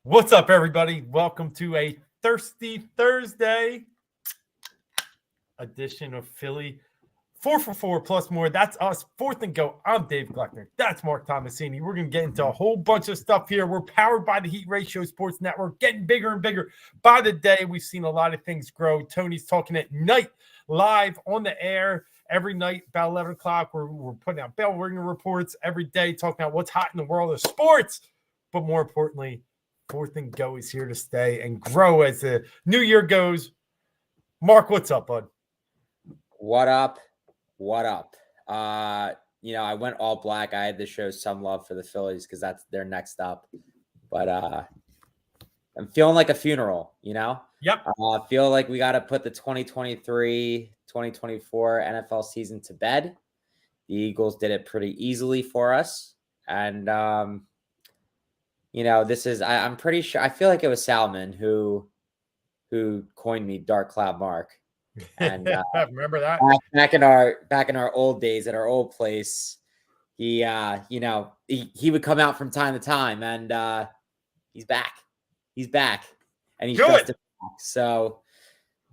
What's up, everybody? Welcome to a Thirsty Thursday edition of Philly 4 for 4 plus more. That's us. Fourth and Go. I'm Dave Gluckner. That's Marc Tomasini. We're going to get into a whole bunch of stuff here. We're powered by the Heat Ratio Sports Network, getting bigger and bigger by the day. We've seen a lot of things grow. Tony's talking at night, live on the air every night about 11 o'clock. We're putting out bell ringing reports every day, talking about what's hot in the world of sports. But more importantly, Fourth and Go is here to stay and grow as the new year goes. Marc, what's up, bud? What up? What up? I went all black. I had to show some love for the Phillies because that's their next up. But I'm feeling like a funeral, Yep. I feel like we got to put the 2023-2024 NFL season to bed. The Eagles did it pretty easily for us. And, this is, I'm pretty sure, I feel like it was Salmon who coined me Dark Cloud Marc. And remember that back in our old days at our old place, he would come out from time to time, and he's back, and he's just back. So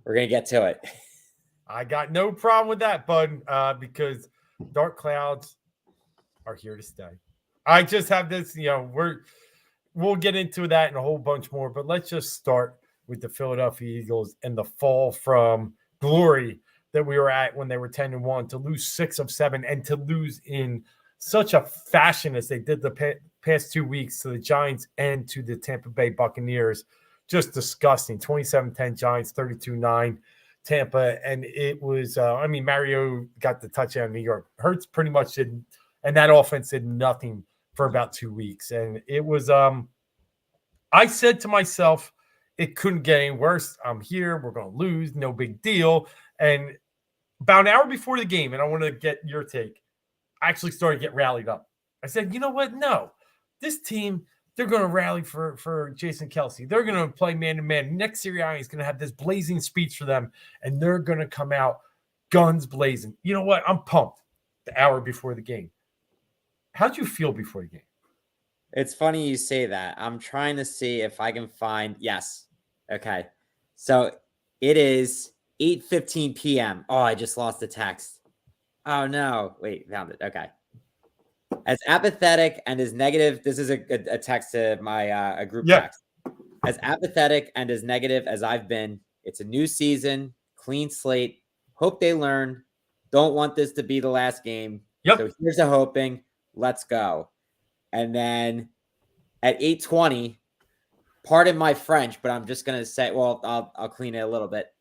we're gonna get to it. I got no problem with that, bud, because dark clouds are here to stay. I just have this, we'll get into that and a whole bunch more, but let's just start with the Philadelphia Eagles and the fall from glory that we were at when they were 10-1 to lose 6 of 7 and to lose in such a fashion as they did the past 2 weeks to the Giants and to the Tampa Bay Buccaneers. Just disgusting. 27-10 Giants, 32-9 Tampa. And it was, Mario got the touchdown in New York. Hurts pretty much did, and that offense did nothing for about 2 weeks. And it was, I said to myself, it couldn't get any worse. I'm here. We're going to lose. No big deal. And about an hour before the game, and I want to get your take, I actually started to get rallied up. I said, you know what? No. This team, they're going to rally for Jason Kelce. They're going to play man-to-man. Nick Sirianni is going to have this blazing speech for them, and they're going to come out guns blazing. You know what? I'm pumped the hour before the game. How'd you feel before the game? It's funny you say that. I'm trying to see if I can find – yes. Okay. So it is 8:15 p.m. Oh, I just lost the text. Oh, no. Wait, found it. Okay. As apathetic and as negative – this is a text to my a group text. As apathetic and as negative as I've been, it's a new season, clean slate. Hope they learn. Don't want this to be the last game. Yep. So here's the hoping. Let's go. And then at 8:20, pardon my French, but I'm just going to say, well, I'll clean it a little bit.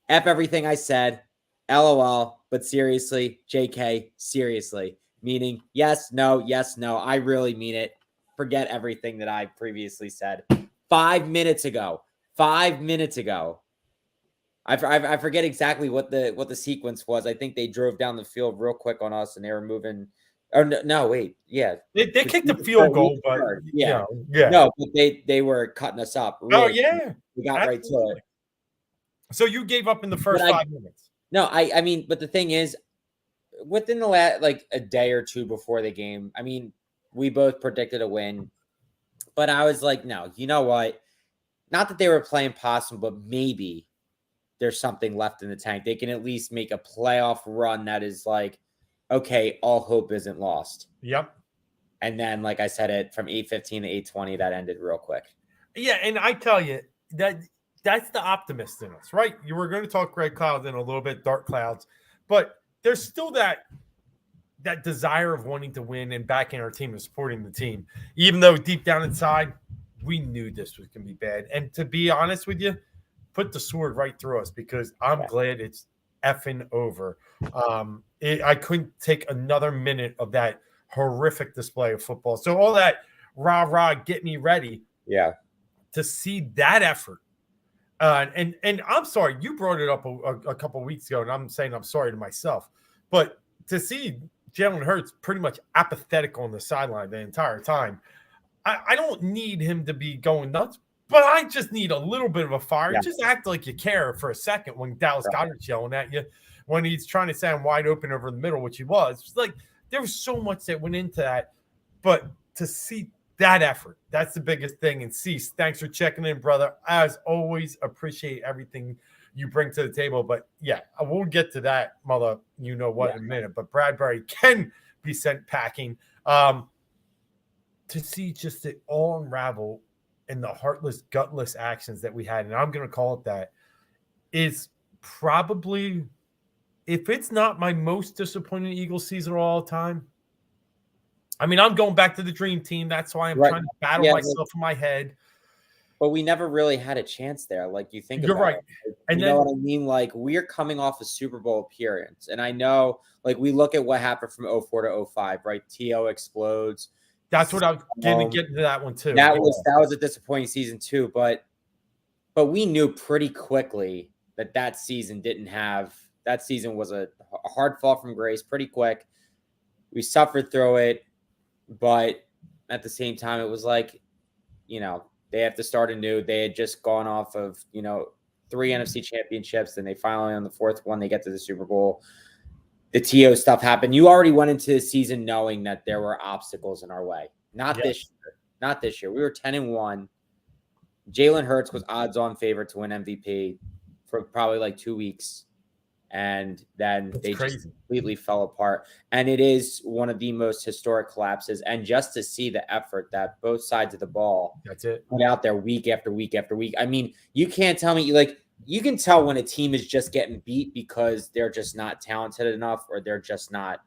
F everything I said, LOL, but seriously, JK, seriously. Meaning, yes, no, I really mean it. Forget everything that I previously said. 5 minutes ago. I forget exactly what the sequence was. I think they drove down the field real quick on us, and they were moving. Or no, wait, yeah. They kicked the field goal, but yeah. No, but they were cutting us up. Really. Oh, yeah. We got right to it. So you gave up in the first 5 minutes. No, I mean, but the thing is, within the last, a day or two before the game, we both predicted a win. But I was like, no, you know what? Not that they were playing possum, but maybe there's something left in the tank. They can at least make a playoff run that is okay, all hope isn't lost. Yep. And then, like I said, from 8:15 to 8:20, that ended real quick. Yeah, and I tell you, that's the optimist in us, right? You were going to talk gray clouds in a little bit, dark clouds, but there's still that desire of wanting to win and backing our team and supporting the team, even though deep down inside, we knew this was going to be bad. And to be honest with you, put the sword right through us because I'm glad it's effing over. I couldn't take another minute of that horrific display of football. So all that rah, get me ready. Yeah. To see that effort. And I'm sorry, you brought it up a couple of weeks ago, and I'm saying I'm sorry to myself. But to see Jalen Hurts pretty much apathetic on the sideline the entire time, I don't need him to be going nuts, but I just need a little bit of a fire. Yeah. Just act like you care for a second when Dallas Goedert's yelling at you, when he's trying to sound wide open over the middle, which he was. It's there was so much that went into that. But to see that effort. That's the biggest thing. And Cease, thanks for checking in, brother. As always, appreciate everything you bring to the table. But yeah, I will get to that, mother, you know what, in a minute. But Bradbury can be sent packing. To see just it all unravel in the heartless, gutless actions that we had, and I'm going to call it that, is probably, if it's not my most disappointing Eagles season of all time. I mean, I'm going back to the dream team. That's why I'm trying to battle myself in my head. But we never really had a chance there. Like, you think You're about right. it. And you know what I mean? Like, we're coming off a Super Bowl appearance. And I know, like, we look at what happened from 04 to 05, right? T.O. explodes. That's what I was going to get into that one too. That was a disappointing season too. But we knew pretty quickly that season was a hard fall from grace pretty quick. We suffered through it. But at the same time, it was like, you know, they have to start anew. They had just gone off of, you know, 3 NFC championships. And they finally, on the 4th one, they get to the Super Bowl. The T.O. stuff happened. You already went into the season knowing that there were obstacles in our way. Not this year. We were 10-1. Jalen Hurts was odds-on favorite to win MVP for probably like 2 weeks. And then just completely fell apart. And it is one of the most historic collapses. And just to see the effort that both sides of the ball put out there week after week after week. I mean, you can't tell me, you can tell when a team is just getting beat because they're just not talented enough or they're just not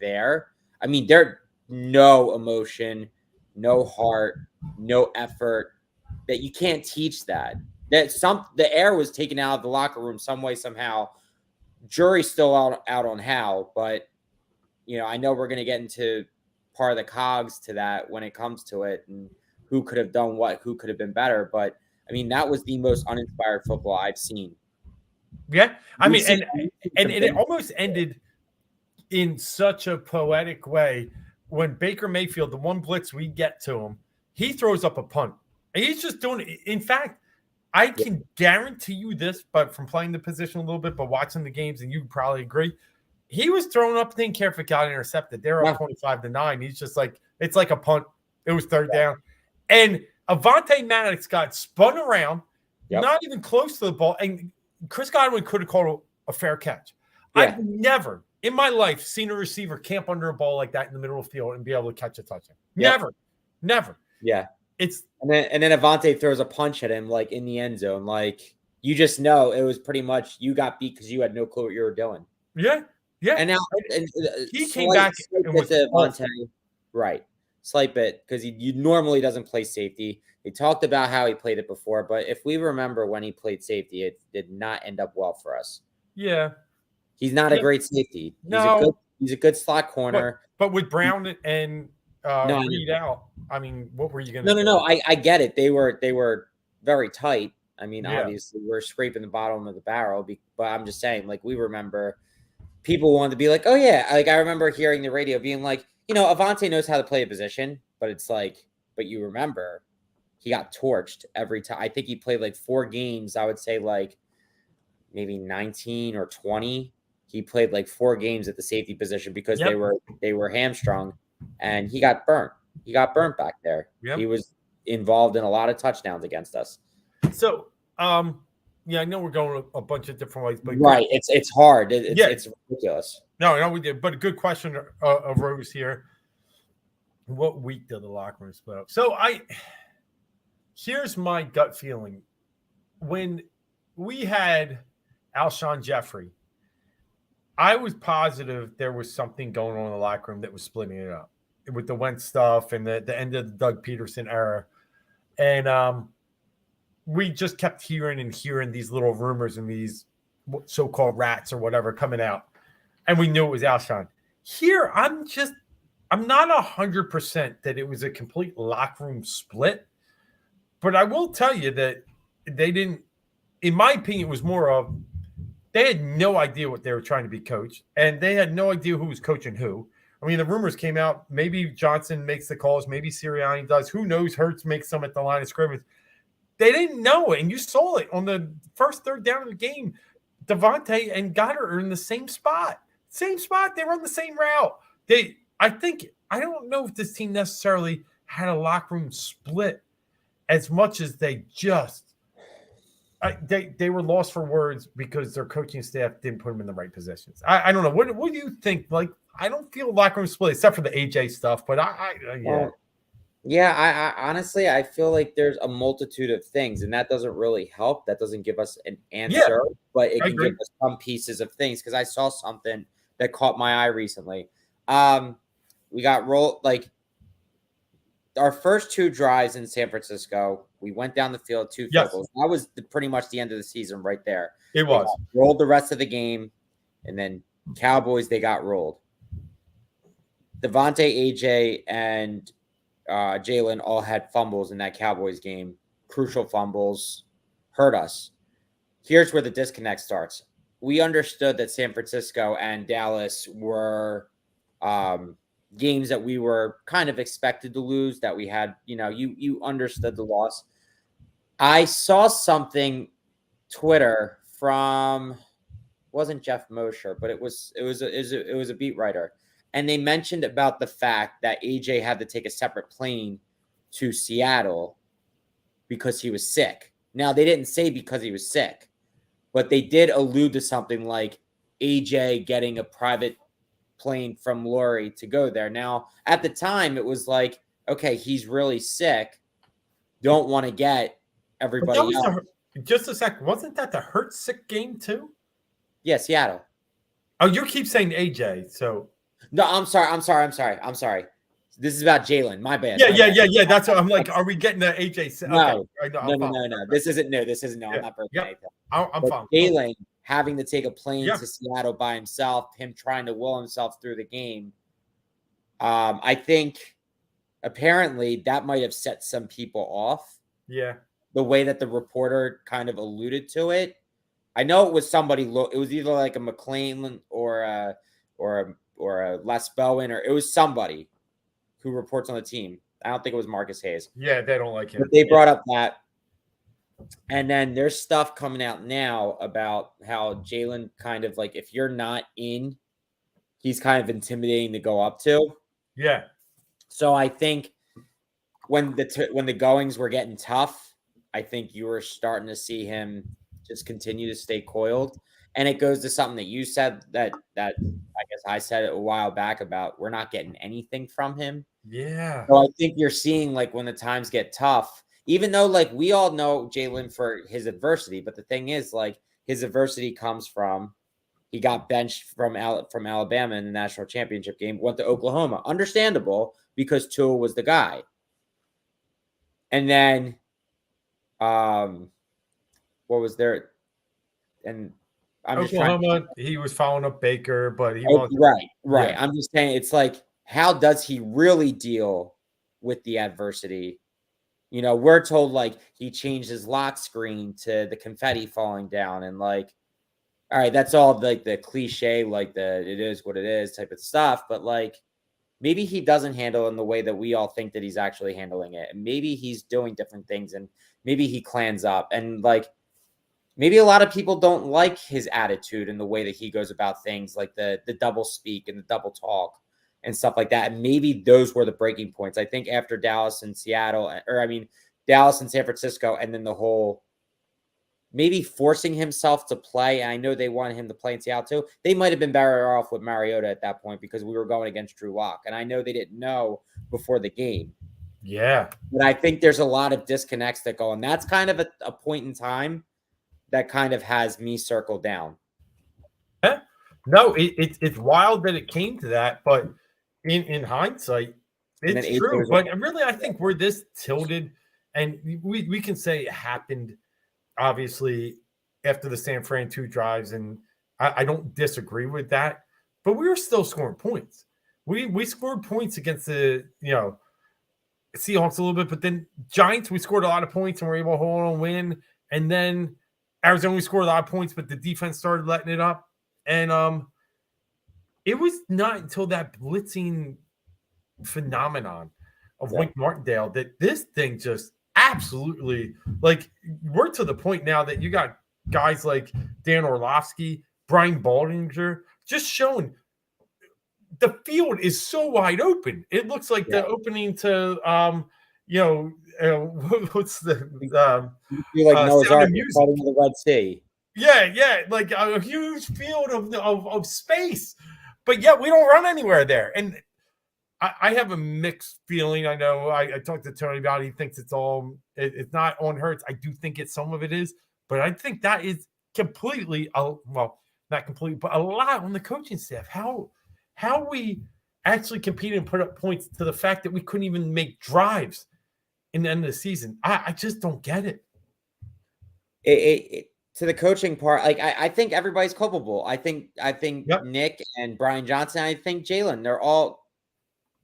there. I mean, there's no emotion, no heart, no effort. That you can't teach that. The air was taken out of the locker room some way, somehow. Jury's still out on how, but you know, I know we're going to get into part of the cogs to that when it comes to it and who could have done what, who could have been better. But I mean, that was the most uninspired football I've seen. Yeah. I mean, and it almost ended in such a poetic way when Baker Mayfield, the one blitz we get to him, he throws up a punt. And he's just doing it. In fact, I can guarantee you this, but from playing the position a little bit, but watching the games, and you probably agree, he was throwing up, didn't care if it got intercepted. They're up 25-9. He's just like, it's like a punt. It was 3rd down. And Avonte Maddox got spun around, not even close to the ball. And Chris Godwin could have called a fair catch. Yeah. I've never in my life seen a receiver camp under a ball like that in the middle of the field and be able to catch a touchdown. Never. Yeah. And then Avonte throws a punch at him like in the end zone. Like, you just know it was pretty much you got beat because you had no clue what you were doing. Yeah. And now he came back and was Avonte, right. Slight bit because he normally doesn't play safety. They talked about how he played it before, but if we remember when he played safety, it did not end up well for us. Yeah. He's not a great safety. He's a good slot corner. But with Brown and Reed out, I mean, what were you going to do? No. I get it. They were very tight. I mean, obviously, we're scraping the bottom of the barrel. But I'm just saying, like, we remember people wanted to be like, oh, yeah. Like, I remember hearing the radio being like, you know, Avonte knows how to play a position. But it's like, but you remember, he got torched every time. I think he played like 4 games. I would say like maybe 19 or 20. He played like 4 games at the safety position because they were hamstrung. And he got burnt. He got burnt back there. Yep. He was involved in a lot of touchdowns against us. So, I know we're going a bunch of different ways, but it's hard. It's ridiculous. No, we did. But a good question arose here. What week did the locker room split up? So here's my gut feeling. When we had Alshon Jeffrey, I was positive there was something going on in the locker room that was splitting it up with the Wentz stuff and the end of the Doug Peterson era. And we just kept hearing these little rumors and these so-called rats or whatever coming out. And we knew it was Alshon. Here, I'm not 100% that it was a complete locker room split. But I will tell you that they didn't, in my opinion, it was more of, they had no idea what they were trying to be coached, and they had no idea who was coaching who. I mean, the rumors came out. Maybe Johnson makes the calls. Maybe Sirianni does. Who knows? Hurts makes some at the line of scrimmage. They didn't know it, and you saw it on the first 3rd down of the game. Devontae and Goddard are in the same spot. They run the same route. I don't know if this team necessarily had a locker room split as much as they just they were lost for words because their coaching staff didn't put them in the right positions. I don't know. What do you think? Like, I don't feel locker room split except for the AJ stuff, but yeah. Yeah, I honestly I feel like there's a multitude of things, and that doesn't really help. That doesn't give us an answer, but it I can agree. give us some pieces of things. Because I saw something that caught my eye recently. We got rolled like our first 2 drives in San Francisco. We went down the field 2 field goals. That was pretty much the end of the season right there. It was rolled the rest of the game, and then Cowboys they got rolled. Devontae, AJ, and Jalen all had fumbles in that Cowboys game. Crucial fumbles hurt us. Here's where the disconnect starts. We understood that San Francisco and Dallas were games that we were kind of expected to lose, that we had, you understood the loss. I saw something Twitter from wasn't Jeff Mosher, but it was a beat writer. And they mentioned about the fact that AJ had to take a separate plane to Seattle because he was sick. Now, they didn't say because he was sick, but they did allude to something like AJ getting a private plane from Lori to go there. Now, at the time, it was like, okay, he's really sick. Don't want to get everybody else. Just a sec. Wasn't that the Hurt sick game too? Yeah, Seattle. Oh, you keep saying AJ, so... No, I'm sorry. This is about Jalen. My bad. Yeah. That's what I'm like. Are we getting the AJ? No, okay. No. This isn't. No, I'm not breaking anything. I'm fine. Jalen having to take a plane to Seattle by himself, him trying to will himself through the game. I think apparently that might have set some people off. Yeah. The way that the reporter kind of alluded to it. I know it was somebody. It was either like a McLean or a Les Bowen, or it was somebody who reports on the team. I don't think it was Marcus Hayes. Yeah, they don't like him. But they brought up that. And then there's stuff coming out now about how Jalen kind of like, if you're not in, he's kind of intimidating to go up to. Yeah. So I think when the goings were getting tough, I think you were starting to see him just continue to stay coiled. And it goes to something that you said that I guess I said it a while back about we're not getting anything from him. Yeah. So I think you're seeing like when the times get tough, even though like we all know Jalen for his adversity, but the thing is like his adversity comes from he got benched from Alabama in the national championship game, went to Oklahoma. Understandable because Tua was the guy. And then what was there? And I'm Oklahoma, he was following up Baker, but he wasn't. Right. Yeah. I'm just saying it's like, how does he really deal with the adversity? We're told like he changed his lock screen to the confetti falling down and like, all right, that's all like the cliche, like it is what it is type of stuff. But like, maybe he doesn't handle it in the way that we all think that he's actually handling it. And maybe he's doing different things and maybe he clans up and like, maybe a lot of people don't like his attitude and the way that he goes about things, like the double speak and the double talk and stuff like that. And maybe those were the breaking points. I think after Dallas and Dallas and San Francisco, and then the whole maybe forcing himself to play. And I know they wanted him to play in Seattle too. They might have been better off with Mariota at that point because we were going against Drew Lock. And I know they didn't know before the game. Yeah. But I think there's a lot of disconnects that go, and that's kind of a point in time that kind of has me circled down. Yeah. No, it's wild that it came to that, but in hindsight, it's true. But really, I think we're this tilted, and we can say it happened, obviously, after the San Fran 2 drives, and I don't disagree with that, but we were still scoring points. We scored points against the, Seahawks a little bit, but then Giants, we scored a lot of points and were able to hold on and win, and then Arizona, we scored a lot of points, but the defense started letting it up. And it was not until that blitzing phenomenon of Wink Martindale that this thing just absolutely, like, we're to the point now that you got guys like Dan Orlovsky, Brian Baldinger, just showing the field is so wide open. It looks like the opening to what's the You're like Noah's Sound Ark of Music. fighting in the Red Sea. Yeah, like a huge field of space. But yet we don't run anywhere there. And I have a mixed feeling. I know I talked to Tony about it. He thinks it's not on Hurts. I do think some of it is, but I think that is completely, well, not completely, but a lot on the coaching staff. How we actually competed and put up points to the fact that we couldn't even make drives in the end of the season. I just don't get it. To the coaching part, like I think everybody's culpable. I think Yep. Nick and Brian Johnson. I think Jalen. They're all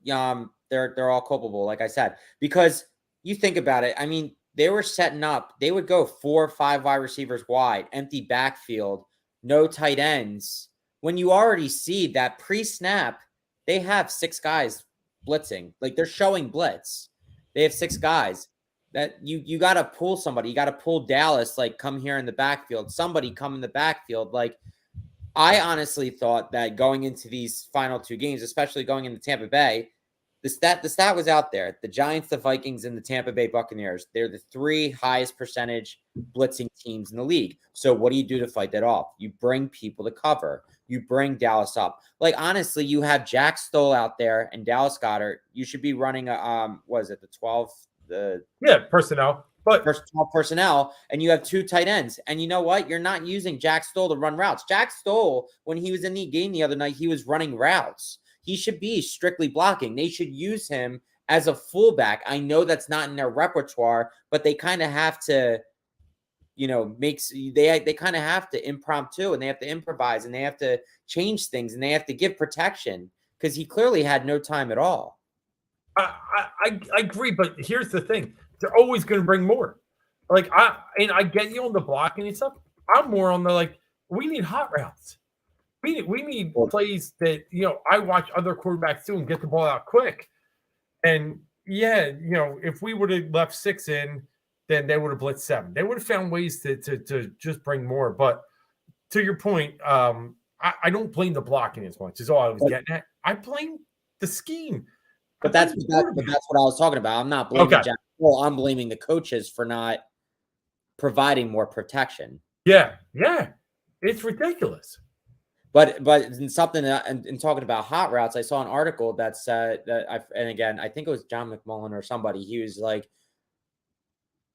they're all culpable, like I said, because you think about it. I mean, they were setting up. They would go 4 or 5 wide receivers wide, empty backfield, no tight ends. When you already see that pre-snap, they have 6 guys blitzing. Like they're showing blitz. They have 6 guys. That you got to pull somebody. You got to pull Dallas, like come here in the backfield. Somebody come in the backfield. Like I honestly thought that going into these final 2 games, especially going into Tampa Bay, the stat was out there. The Giants, the Vikings, and the Tampa Bay Buccaneers, they're the 3 highest percentage blitzing teams in the league. So what do you do to fight that off? You bring people to cover. You bring Dallas up. Like honestly, you have Jack Stoll out there and Dallas Goedert. You should be running what is it, the 12? Personnel, but first 12 personnel, and you have 2 tight ends. And you know what? You're not using Jack Stoll to run routes. Jack Stoll, when he was in the game the other night, he was running routes. He should be strictly blocking. They should use him as a fullback. I know that's not in their repertoire, but they kind of have to, they kind of have to impromptu, and they have to improvise, and they have to change things, and they have to give protection because he clearly had no time at all. I agree, but here's the thing: they're always going to bring more. Like I get you on the blocking and stuff. I'm more on the we need hot routes. We need plays that I watch other quarterbacks do and get the ball out quick. And if we would have left 6 in, then they would have blitzed 7. They would have found ways to just bring more. But to your point, I don't blame the blocking as much. Is all I was getting at. I blame the scheme. But that's what I was talking about. I'm not blaming Jack Stoll. I'm blaming the coaches for not providing more protection. Yeah, it's ridiculous. But in something in talking about hot routes, I saw an article that said that I think it was John McMullen or somebody. He was like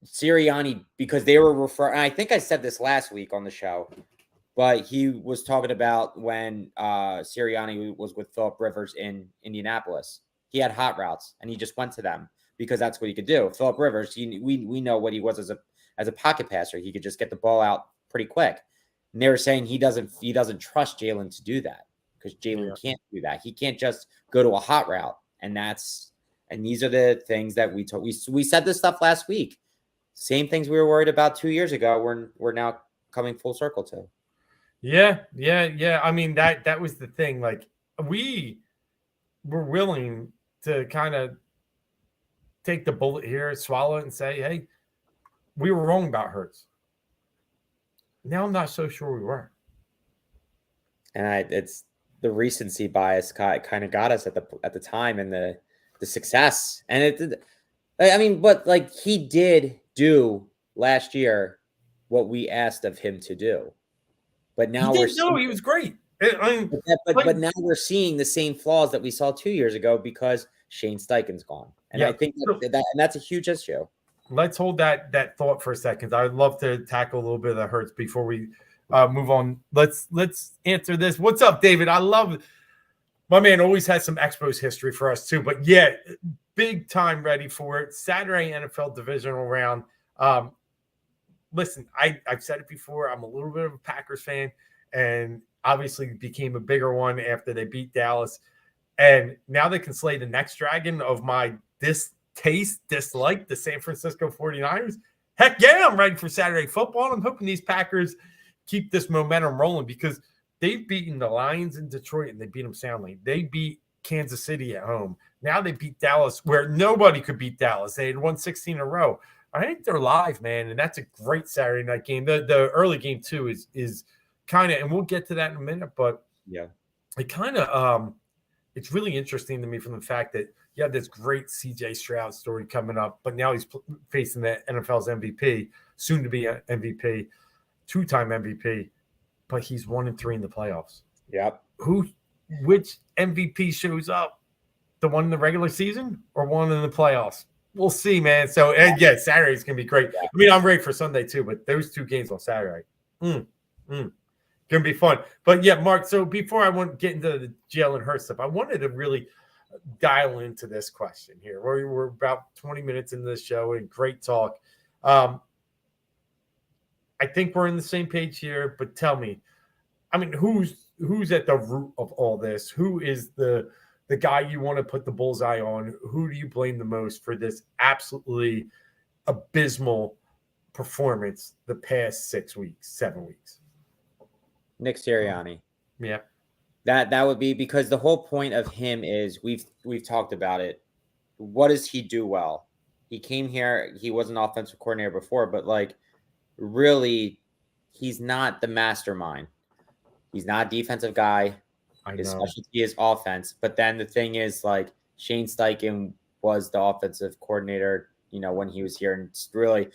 Sirianni, because they were referring. I think I said this last week on the show, but he was talking about when Sirianni was with Phillip Rivers in Indianapolis. He had hot routes, and he just went to them because that's what he could do. Phillip Rivers, we know what he was as a pocket passer. He could just get the ball out pretty quick. And they were saying he doesn't trust Jalen to do that because Jalen can't do that. He can't just go to a hot route, and these are the things that we said this stuff last week. Same things we were worried about 2 years ago. We're now coming full circle to. Yeah. I mean that was the thing. Like we were willing to kind of take the bullet here, swallow it, and say, hey, we were wrong about Hurts. Now I'm not so sure we were. And it's the recency bias kind of got us at the time and the success. And but he did do last year what we asked of him to do. But now he was great. But now we're seeing the same flaws that we saw 2 years ago because Shane Steichen's gone. And I think that's a huge issue. Let's hold that thought for a second. I would love to tackle a little bit of the Hurts before we move on. Let's answer this. What's up, David? I love it. My man always has some Expos history for us too. But yeah, big time ready for it. Saturday NFL divisional round. Listen, I've said it before. I'm a little bit of a Packers fan, and obviously became a bigger one after they beat Dallas. And now they can slay the next dragon of my dislike the San Francisco 49ers. Heck yeah, I'm ready for Saturday football. I'm hoping these Packers keep this momentum rolling because they've beaten the Lions in Detroit and they beat them soundly. They beat Kansas City at home. Now they beat Dallas where nobody could beat Dallas. They had won 16 in a row. I think they're live, man, and that's a great Saturday night game. The early game too is kind of, and we'll get to that in a minute, but yeah, it kind of it's really interesting to me from the fact that you have this great CJ Stroud story coming up, but now he's facing the NFL's MVP, soon to be MVP, 2-time MVP, but he's 1-3 in the playoffs. Yep. Which MVP shows up? The one in the regular season or one in the playoffs? We'll see, man. So, and yeah, Saturday's going to be great. I mean, I'm ready for Sunday too, but those 2 games on Saturday, going to be fun. But yeah, Mark, so before I get into the Jalen Hurts stuff, I wanted to really dial into this question here. We're about 20 minutes into the show and great talk. I think we're on the same page here, but tell me, I mean, who's at the root of all this? Who is the guy you want to put the bullseye on? Who do you blame the most for this absolutely abysmal performance the past 6 weeks, 7 weeks? Nick Sirianni. Yeah. That would be, because the whole point of him is we've talked about it. What does he do well? He came here, he was an offensive coordinator before, but like really he's not the mastermind. He's not a defensive guy. His specialty is offense. But then the thing is, like, Shane Steichen was the offensive coordinator, when he was here. And it's really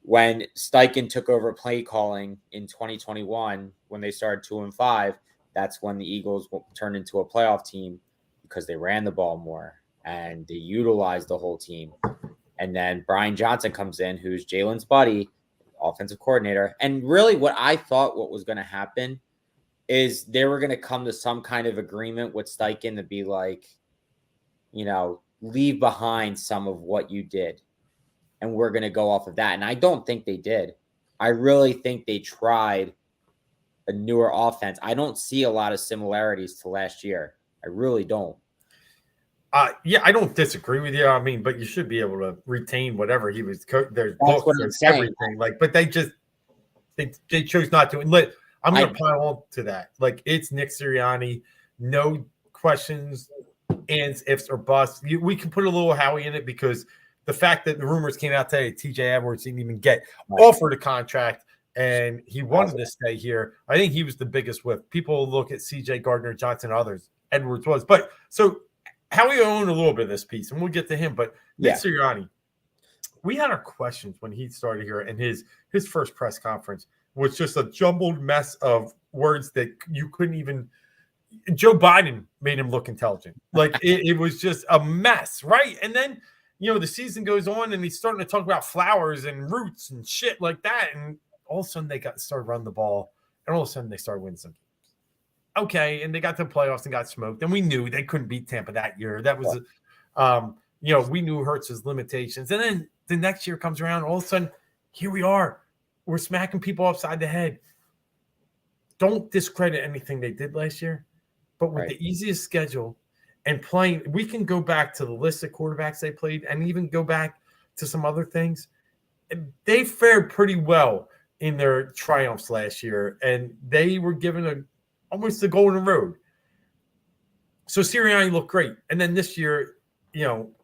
when Steichen took over play calling in 2021, when they started 2-5, that's when the Eagles turned into a playoff team because they ran the ball more and they utilized the whole team. And then Brian Johnson comes in, who's Jalen's buddy, offensive coordinator. And really what I thought what was going to happen is they were going to come to some kind of agreement with Steichen to be like, leave behind some of what you did. And we're going to go off of that. And I don't think they did. I really think they tried a newer offense. I don't see a lot of similarities to last year. I really don't. Yeah, I don't disagree with you. I mean, but you should be able to retain whatever he was. There's That's books, there's everything. Like, but they chose not to. And I'm going to pile on to that. Like, it's Nick Sirianni. No questions, ands, ifs, or busts. We can put a little Howie in it because the fact that the rumors came out today, TJ Edwards didn't even get offered a contract and he wanted to stay here. I think he was the biggest whiff. People look at CJ Gardner Johnson, others. Edwards was. But so Howie owned a little bit of this piece, and we'll get to him. But Nick Sirianni, we had our questions when he started here, and his first press conference was just a jumbled mess of words that you couldn't even – Joe Biden made him look intelligent. Like, it was just a mess, right? And then, the season goes on, and he's starting to talk about flowers and roots and shit like that, and all of a sudden they started running the ball, and all of a sudden they started winning some games. Okay, and they got to the playoffs and got smoked, and we knew they couldn't beat Tampa that year. That was we knew Hurts' limitations. And then the next year comes around, all of a sudden, here we are. We're smacking people upside the head. Don't discredit anything they did last year, but with the easiest schedule and playing, we can go back to the list of quarterbacks they played and even go back to some other things. They fared pretty well in their triumphs last year, and they were given almost the golden road. So Sirianni looked great. And then this year,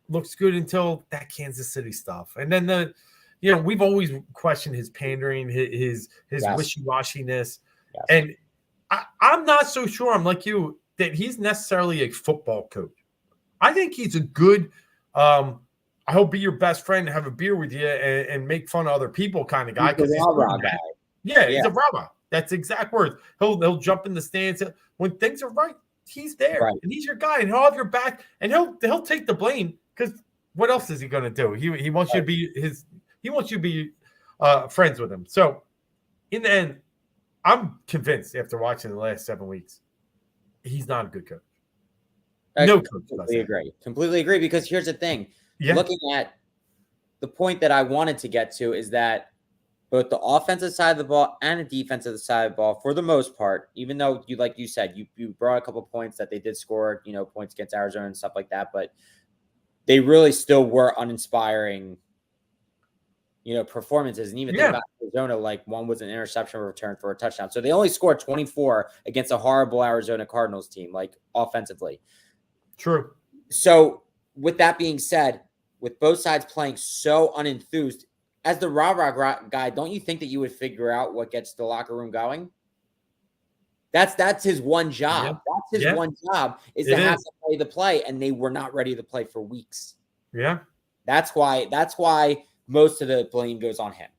looks good until that Kansas City stuff. And then we've always questioned his pandering, his wishy-washiness. Yes. And I'm not so sure, I'm like you, that he's necessarily a football coach. I think he's a good, I hope be your best friend and have a beer with you and make fun of other people kind of guy. He's a rah-rah guy. Yeah, he's a rah-rah. That's exact words. He'll jump in the stands when things are right. He's there, and he's your guy, and he'll have your back, and he'll take the blame because what else is he going to do? He wants you to be he wants you to be friends with him. So in the end, I'm convinced after watching the last 7 weeks, he's not a good coach. No coach. Completely agree. Because here's the thing: looking at the point that I wanted to get to is that both the offensive side of the ball and the defensive side of the ball, for the most part, even though like you said, you brought a couple of points that they did score, points against Arizona and stuff like that, but they really still were uninspiring, performances. And even think about Arizona, like one was an interception return for a touchdown. So they only scored 24 against a horrible Arizona Cardinals team, like offensively. True. So with that being said, with both sides playing so unenthused, as the rah-rah guy, don't you think that you would figure out what gets the locker room going? That's his one job. Yeah. That's his Yeah. one job is It to have is. to play the play, and they were not ready to play for weeks. Yeah. That's why most of the blame goes on him.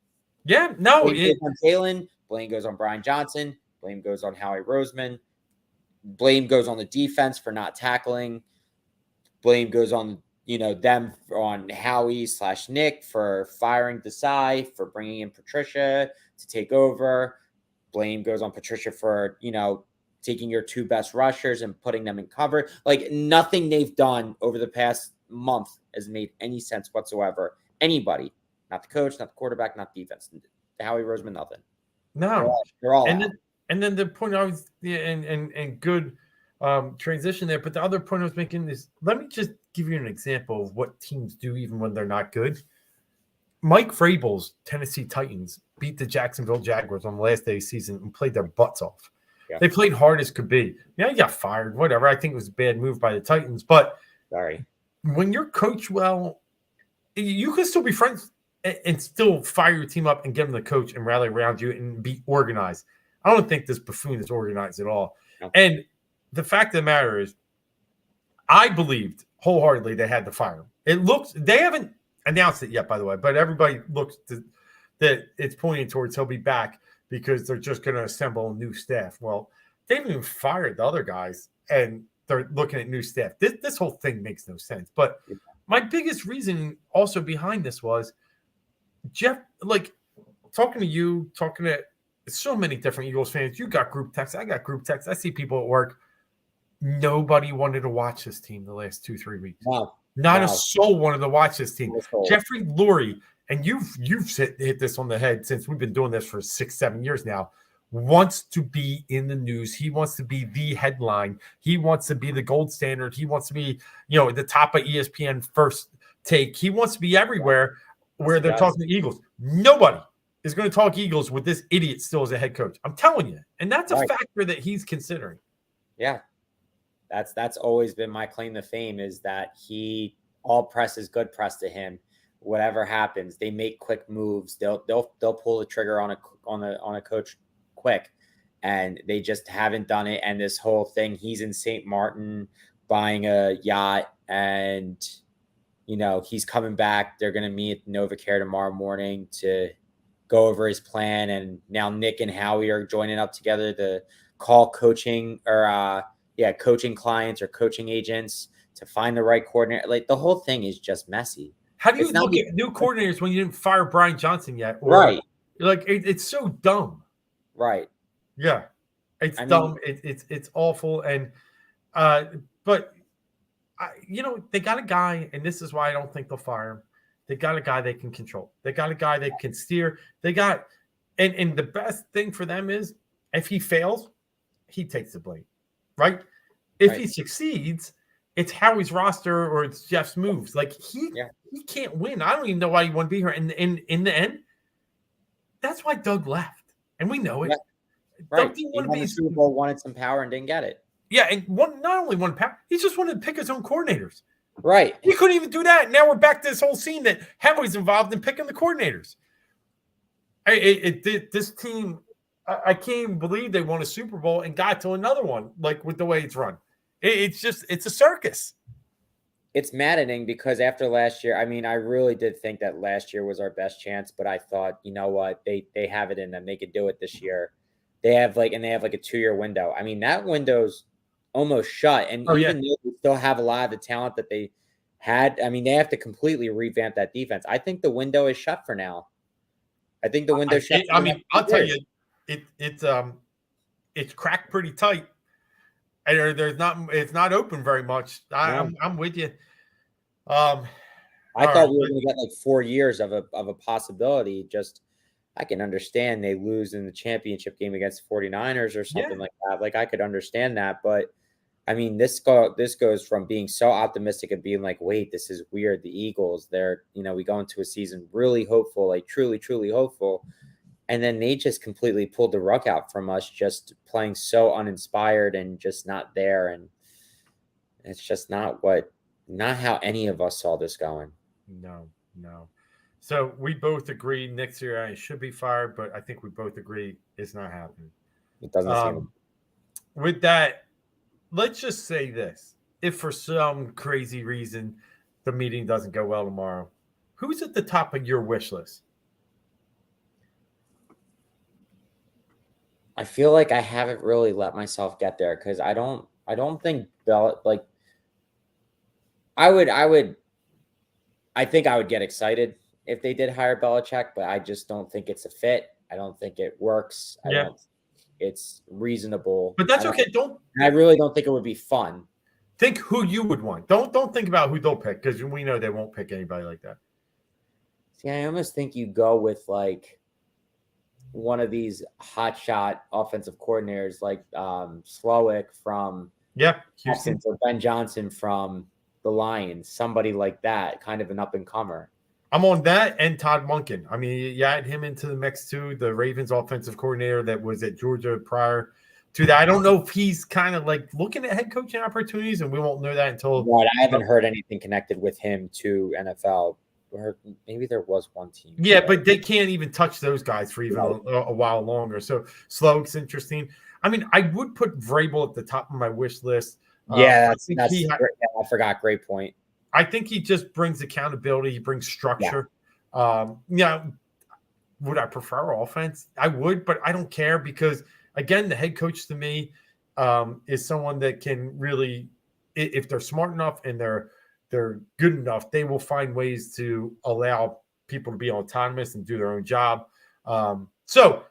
Yeah. No, Blame goes on Jalen. Blame goes on Brian Johnson. Blame goes on Howie Roseman. Blame goes on the defense for not tackling. Blame goes on them on Howie/Nick for firing Desai, for bringing in Patricia to take over. Blame goes on Patricia for taking your two best rushers and putting them in cover. Like, nothing they've done over the past month has made any sense whatsoever. Anybody, not the coach, not the quarterback, not defense, Howie Roseman, nothing. no. They're all And out. then the point I was and good transition there. But the other point I was making is, let me just give you an example of what teams do even when they're not good. Mike Vrabel's Tennessee Titans beat the Jacksonville Jaguars on the last day of the season and played their butts off. Yeah. They played hard as could be. Yeah, he got fired, whatever. I think it was a bad move by the Titans. But Sorry. when you're coached well, you can still be friends and still fire your team up and get them the coach and rally around you and be organized. I don't think this buffoon is organized at all. No. And the fact of the matter is, I believed wholeheartedly they had to fire him. It looks, they haven't announced it yet, by the way, but everybody looks that it's pointing towards he'll be back because they're just going to assemble new staff. Well, they haven't even fired the other guys, and they're looking at new staff. This whole thing makes no sense. But my biggest reason also behind this was Jeff, like, talking to you, talking to so many different Eagles fans. You got group texts. I got group texts. I see people at work. Nobody wanted to watch this team the last 2-3 weeks. Wow. Not a soul wanted to watch this team. No. Jeffrey Lurie, and you've hit this on the head since we've been doing this for 6-7 years now, wants to be in the news. He wants to be the headline. He wants to be the gold standard. He wants to be, the top of ESPN first take. He wants to be everywhere where they're talking to Eagles. Nobody is going to talk Eagles with this idiot still as a head coach. I'm telling you. And that's a factor that he's considering. Yeah. That's always been my claim to fame, is that all press is good press to him. Whatever happens, they make quick moves. They'll pull the trigger on a coach quick, and they just haven't done it. And this whole thing, he's in St. Martin buying a yacht, and he's coming back. They're going to meet at NovaCare tomorrow morning to go over his plan. And now Nick and Howie are joining up together to call coaching clients or coaching agents to find the right coordinator. Like, the whole thing is just messy. How do you look at new coordinators when you didn't fire Brian Johnson yet? Right. Like, it's so dumb. Right. Yeah. It's dumb. It's awful. And, but they got a guy, and this is why I don't think they'll fire him. They got a guy they can control. They got a guy they can steer. They got, and the best thing for them is, if he fails, he takes the blame, right? If he succeeds, it's Howie's roster or it's Jeff's moves. Like, he can't win. I don't even know why he wouldn't be here. And in the end, that's why Doug left, and we know it. Yeah. Right. Doug didn't want to be Super Bowl, wanted some power and didn't get it. Yeah, and not only one power, he just wanted to pick his own coordinators. Right. He couldn't even do that. Now we're back to this whole scene that Howie's involved in picking the coordinators. This team, I can't even believe they won a Super Bowl and got to another one, like, with the way it's run. It's a circus. It's maddening because after last year, I mean, I really did think that last year was our best chance, but I thought, you know what, they have it in them. They could do it this year. They have like a 2-year window. I mean, that window's almost shut. And though they still have a lot of the talent that they had, I mean, they have to completely revamp that defense. I think the window is shut for now. I think the window's shut. I mean, I'll tell you, it's cracked pretty tight. And it's not open very much. I'm with you. I thought we were going to get like 4 years of a possibility. Just, I can understand they lose in the championship game against 49ers or something like that. Like, I could understand that, but I mean, this goes from being so optimistic and being like, wait, this is weird. The Eagles, they're, we go into a season really hopeful, like truly, truly hopeful. And then they just completely pulled the rug out from us, just playing so uninspired and just not there. And it's just not how any of us saw this going. No. So we both agree Nick Sirianni should be fired, but I think we both agree it's not happening. It doesn't seem. with that, let's just say this. If for some crazy reason the meeting doesn't go well tomorrow, who's at the top of your wish list? I feel like I haven't really let myself get there because I don't think like I think I would get excited if they did hire Belichick, but I just don't think it's a fit. I don't think it works. I Yeah. don't think it's reasonable. But that's okay. I really don't think it would be fun. Think who you would want. Don't think about who they'll pick because we know they won't pick anybody like that. See, I almost think you go with like one of these hotshot offensive coordinators like Slowick from Houston, or Ben Johnson from the Lions, somebody like that, kind of an up and comer. I'm on that and Todd Monken. I mean, you add him into the mix too, the Ravens offensive coordinator that was at Georgia prior to that. I don't know if he's kind of like looking at head coaching opportunities, and we won't know that until. Right, I haven't heard anything connected with him to NFL. Or maybe there was one team. Yeah, but they can't even touch those guys for even a while longer. So Slowick's interesting. I mean, I would put Vrabel at the top of my wish list. Yeah, I forgot. Great point. I think he just brings accountability. He brings structure. Yeah. Would I prefer offense? I would, but I don't care because, again, the head coach to me is someone that can really, if they're smart enough and they're good enough, they will find ways to allow people to be autonomous and do their own job. So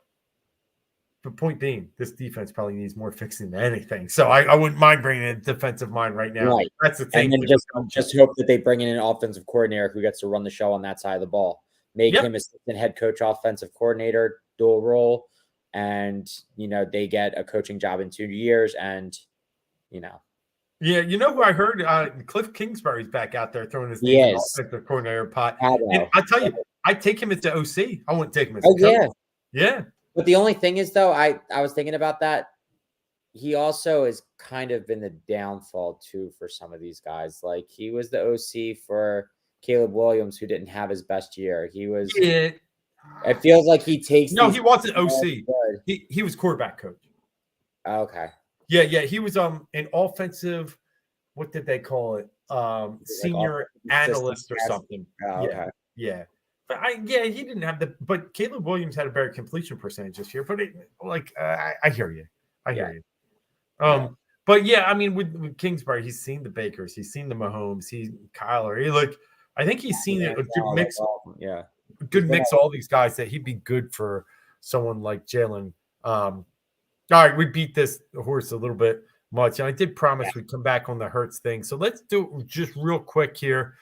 the point being, this defense probably needs more fixing than anything. So I wouldn't mind bringing in a defensive mind right now. Right. That's the thing. And then just hope that they bring in an offensive coordinator who gets to run the show on that side of the ball. Make him assistant head coach, offensive coordinator, dual role. And, they get a coaching job in 2 years and, Yeah, you know who I heard? Cliff Kingsbury's back out there throwing his name in the offensive coordinator pot. And I'll tell you, I'd take him as the OC. I wouldn't take him as the coach. Yeah. But the only thing is, though, I was thinking about that. He also has kind of been the downfall, too, for some of these guys. Like, he was the OC for Caleb Williams, who didn't have his best year. He was – it feels like he takes – No, he wasn't OC. He was quarterback coach. Okay. Yeah. He was an offensive – what did they call it? Senior analyst or something. Oh, okay. Yeah. But he didn't have but Caleb Williams had a better completion percentage this year. But I hear you. I hear you. But yeah, I mean, with Kingsbury, he's seen the Bakers, he's seen the Mahomes, he's Kyler. I think he's seen a good mix. Good mix of all these guys that he'd be good for someone like Jalen. All right, we beat this horse a little bit much, and I did promise we'd come back on the Hurts thing. So let's do it just real quick here.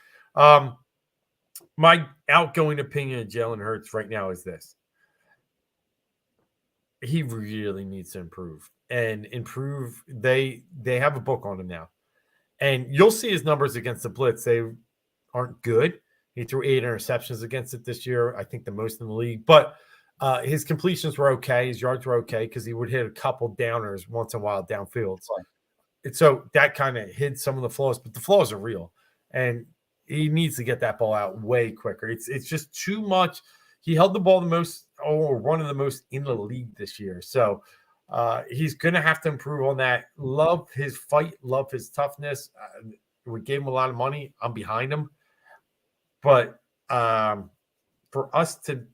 My outgoing opinion of Jalen Hurts right now is this. He really needs to improve. They have a book on him now. And you'll see his numbers against the blitz. They aren't good. He threw 8 interceptions against it this year, I think the most in the league. But his completions were okay. His yards were okay because he would hit a couple downers once in a while downfield. So that kind of hid some of the flaws, but the flaws are real. And he needs to get that ball out way quicker. It's just too much. He held the ball the most, or one of the most in the league this year. So he's going to have to improve on that. Love his fight. Love his toughness. We gave him a lot of money. I'm behind him. But for us to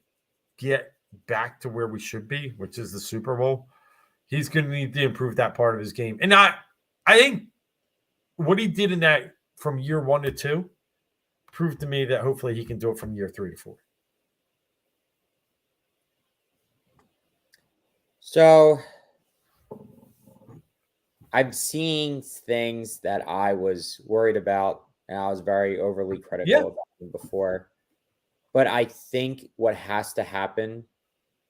get back to where we should be, which is the Super Bowl, he's going to need to improve that part of his game. And I think what he did in that from year 1 to 2 proved to me that hopefully he can do it from year 3 to 4. So I'm seeing things that I was worried about, and I was very overly critical about him before. But I think what has to happen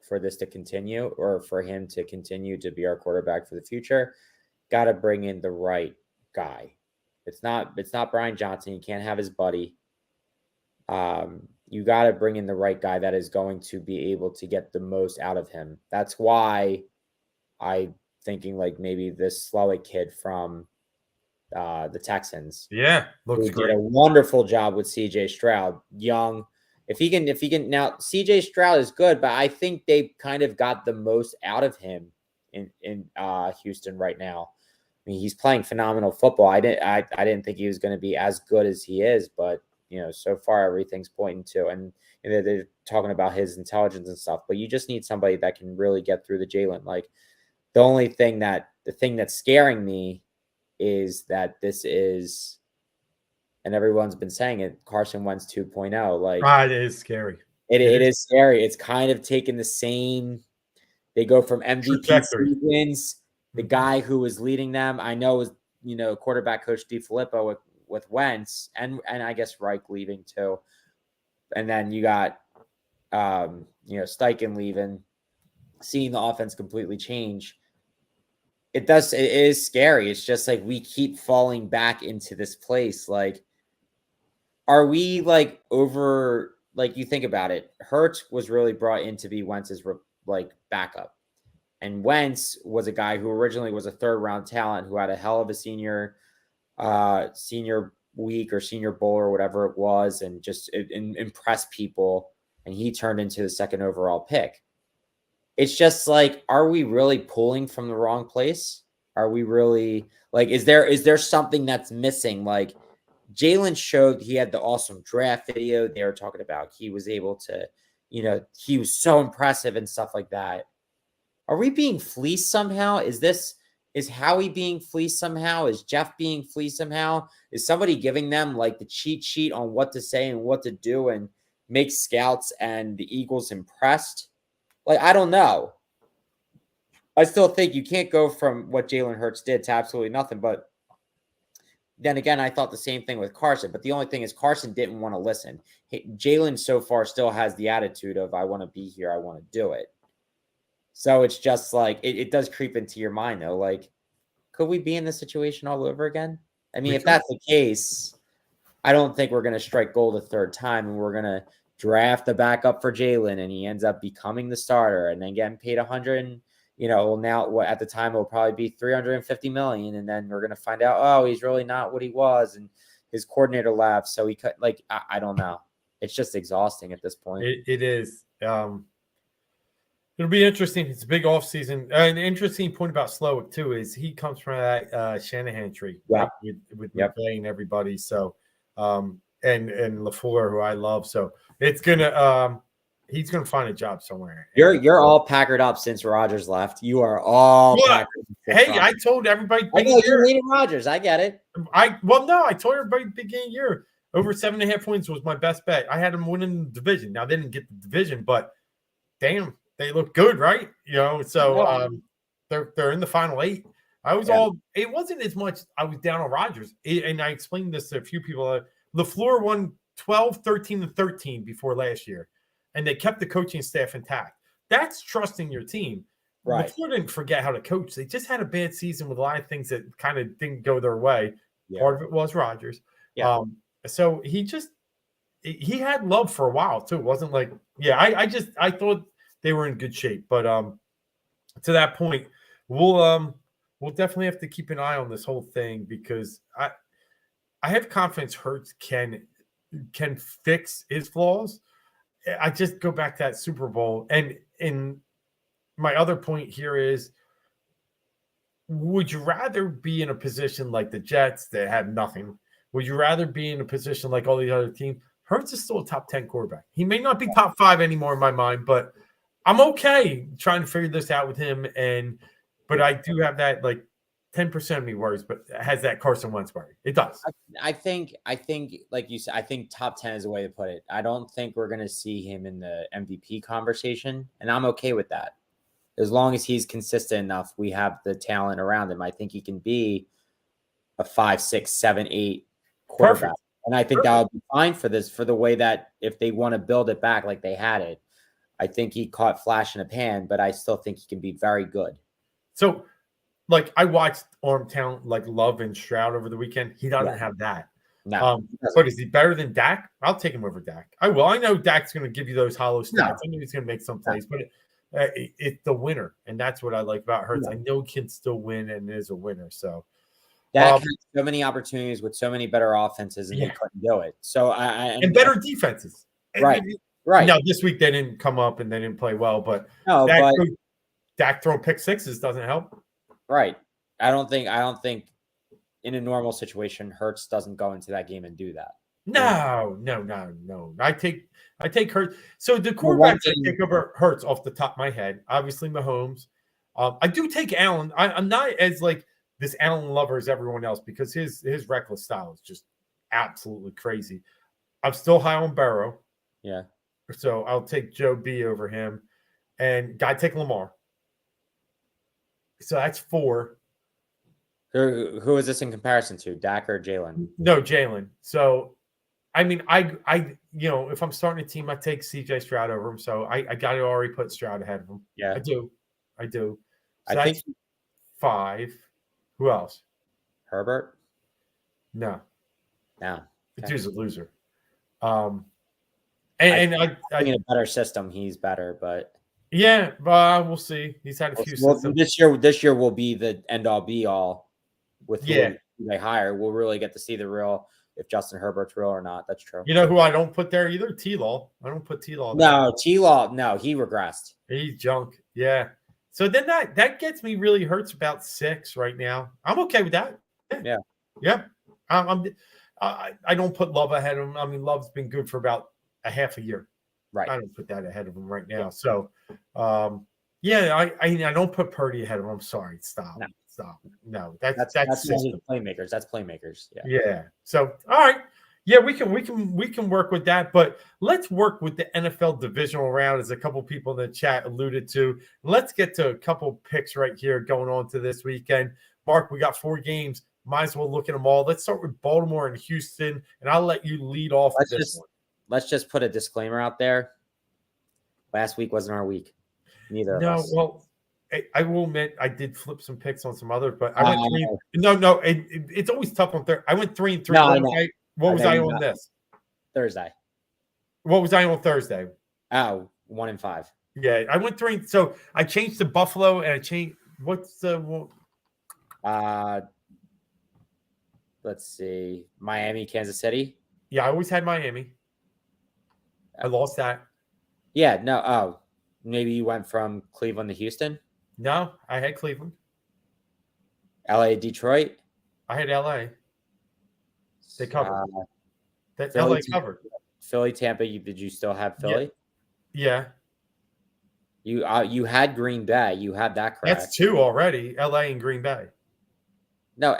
for this to continue, or for him to continue to be our quarterback for the future, got to bring in the right guy. It's not Brian Johnson. You can't have his buddy. You got to bring in the right guy that is going to be able to get the most out of him. That's why I'm thinking like maybe this Slowick kid from the Texans. Yeah, looks great. Did a wonderful job with CJ Stroud, young. If he can now, CJ Stroud is good, but I think they kind of got the most out of him in Houston right now. I mean, he's playing phenomenal football. I didn't think he was going to be as good as he is, but so far everything's pointing to, and they're talking about his intelligence and stuff. But you just need somebody that can really get through the Jalen. Like the thing that's scaring me is that this is, and everyone's been saying it, Carson Wentz 2.0. Like, it is scary. It is scary. It's kind of taken the same. They go from MVP seasons. The guy who was leading them, I know, was quarterback coach DeFilippo with Wentz and I guess Reich leaving too, and then you got Steichen leaving, seeing the offense completely change. It is scary. It's just like we keep falling back into this place. Like, are we like over? Like, you think about it, Hurts was really brought in to be Wentz's backup. And Wentz was a guy who originally was a third-round talent who had a hell of a senior week or senior bowl or whatever it was, and just impressed people. And he turned into the second overall pick. It's just like, are we really pulling from the wrong place? Are we really is there something that's missing? Like, Jalen showed he had the awesome draft video. They were talking about he was able to, he was so impressive and stuff like that. Are we being fleeced somehow? Is Howie being fleeced somehow? Is Jeff being fleeced somehow? Is somebody giving them like the cheat sheet on what to say and what to do and make scouts and the Eagles impressed? Like, I don't know. I still think you can't go from what Jalen Hurts did to absolutely nothing, but then again, I thought the same thing with Carson, but the only thing is Carson didn't want to listen. Jalen so far still has the attitude of, I want to be here, I want to do it. So it's just like, it does creep into your mind though. Like, could we be in this situation all over again? I mean, if that's the case, I don't think we're going to strike gold a third time and we're going to draft the backup for Jalen and he ends up becoming the starter and then getting paid 100. Now at the time it'll probably be $350 million, and then we're gonna find out, oh, he's really not what he was, and his coordinator left, so he cut. Like, I don't know. It's just exhausting at this point. It is. It'll be interesting. It's a big offseason. An interesting point about Slowick too is he comes from that Shanahan tree, yeah, with McVay and everybody. So, and LaFleur, who I love. So it's gonna. He's going to find a job somewhere. You're all packered up since Rodgers left. You are all packered. Hey, I told everybody. I know you're leading Rodgers. I get it. I told everybody beginning of the year over 7.5 points was my best bet. I had them winning the division. Now they didn't get the division, but damn, they look good, right? So they're in the final 8. It wasn't as much. I was down on Rodgers, and I explained this to a few people. LaFleur won 12, 13, and 13 before last year. And they kept the coaching staff intact. That's trusting your team. Right. LaFleur didn't forget how to coach. They just had a bad season with a lot of things that kind of didn't go their way. Yeah. Part of it was Rodgers. Yeah. So he had love for a while too. It wasn't like, I thought they were in good shape. But to that point, we'll definitely have to keep an eye on this whole thing because I have confidence Hurts can fix his flaws. I just go back to that Super Bowl. And in my other point here is, would you rather be in a position like the Jets that have nothing? Would you rather be in a position like all the other teams? Hurts is still a top 10 quarterback. He may not be top 5 anymore in my mind, but I'm okay trying to figure this out with him. But I do have that 10% of me worries, but it has that Carson Wentz worry. It does. I think, like you said, I think top 10 is a way to put it. I don't think we're going to see him in the MVP conversation, and I'm okay with that. As long as he's consistent enough, we have the talent around him. I think he can be a 5, 6, 7, 8 quarterback. Perfect. And I think that would be fine for the way that if they want to build it back like they had it, I think he caught flash in a pan, but I still think he can be very good. So, I watched arm talent like Love and Stroud over the weekend. He doesn't have that. No. But is he better than Dak? I'll take him over Dak. I will. I know Dak's going to give you those hollow stats. No. I know he's going to make some plays, but it's the winner, and that's what I like about Hurts. I know he can still win and is a winner. So Dak had so many opportunities with so many better offenses, and he couldn't do it. So and better defenses. Right. Now this week they didn't come up and they didn't play well, but Dak throwing pick sixes doesn't help. Right. I don't think in a normal situation, Hurts doesn't go into that game and do that. No. I take Hurts. So the Well, one quarterbacks I thing- take over Hurts off the top of my head. Obviously, Mahomes. I do take Allen. I'm not as like this Allen lover as everyone else because his reckless style is just absolutely crazy. I'm still high on Burrow, Yeah. so I'll take Joe B over him, and got to take Lamar. So that's 4. Who is this in comparison to? Dak or Jalen? No, Jalen. So, I mean, I, if I'm starting a team, I take CJ Stroud over him. So I got to already put Stroud ahead of him. Yeah. I do. So I that's think 5. Who else? Herbert? No, No. the Okay. dude's a loser. And I I think in a better system, he's better, but yeah, but we'll see. He's had a few systems. this year will be the end all be all with who they hire. We'll really get to see the real if Justin Herbert's real or not. That's true. You know who I don't put there either? T-Law. I don't put T-Law there. No, T-Law, no, he regressed. He's junk. Yeah. So then that gets me really hurts about 6 right now. I'm okay with that. Yeah. I don't put Love ahead of him. I mean, Love's been good for about a half a year. Right. I don't put that ahead of him right now. So, I don't put Purdy ahead of him. I'm sorry. Stop. No, that's playmakers. That's playmakers. Yeah. Yeah. So, all right. Yeah, we can work with that, but let's work with the NFL divisional round, as a couple people in the chat alluded to. Let's get to a couple picks right here going on to this weekend. Mark, we got 4 games. Might as well look at them all. Let's start with Baltimore and Houston, and I'll let you lead off with this one. Let's just put a disclaimer out there. Last week wasn't our week. Neither of us. Well, I will admit I did flip some picks on some others, but I went 3. No, it's always tough on third. I went 3 and 3. What was I on this? Thursday. What was I on Thursday? Oh, 1 and 5. Yeah, I went 3. So I changed to Buffalo, and I changed. What's the? Let's see. Miami, Kansas City. Yeah, I always had Miami. I lost that. Yeah, no. Oh, maybe you went from Cleveland to Houston? No, I had Cleveland. LA, Detroit? I had LA. They covered. That Philly, LA covered. Philly, Tampa. Did you still have Philly? Yeah. You had Green Bay. You had that correct. That's 2 already. LA and Green Bay. No,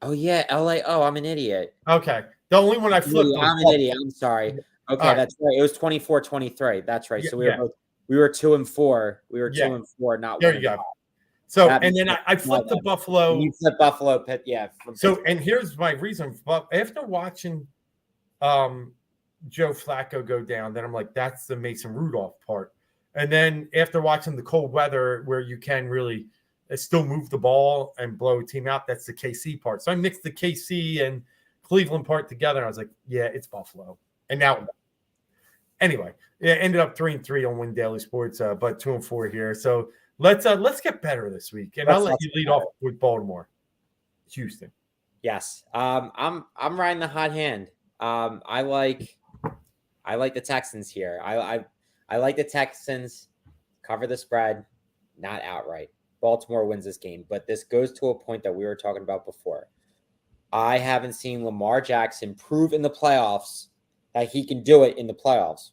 oh yeah, LA. Oh, I'm an idiot. Okay. The only one I flipped. I'm an idiot. I'm sorry. Okay, that's right. It was 24-23. That's right. So we were 2 and 4. We were 2 and 4, not there 1 you and go. So and then I flipped to Buffalo. You flipped Buffalo, yeah. So and here's my reason. After watching Joe Flacco go down, then I'm like, that's the Mason Rudolph part. And then after watching the cold weather where you can really still move the ball and blow a team out, that's the KC part. So I mixed the KC and Cleveland part together. And I was like, yeah, it's Buffalo. And now, anyway, it ended up 3 and 3 on Win Daily Sports, but 2 and 4 here. So let's get better this week. And I'll let you lead off with Baltimore, Houston. Yes. I'm riding the hot hand. I like the Texans here. I like the Texans cover the spread, not outright. Baltimore wins this game, but this goes to a point that we were talking about before. I haven't seen Lamar Jackson prove in the playoffs that he can do it in the playoffs.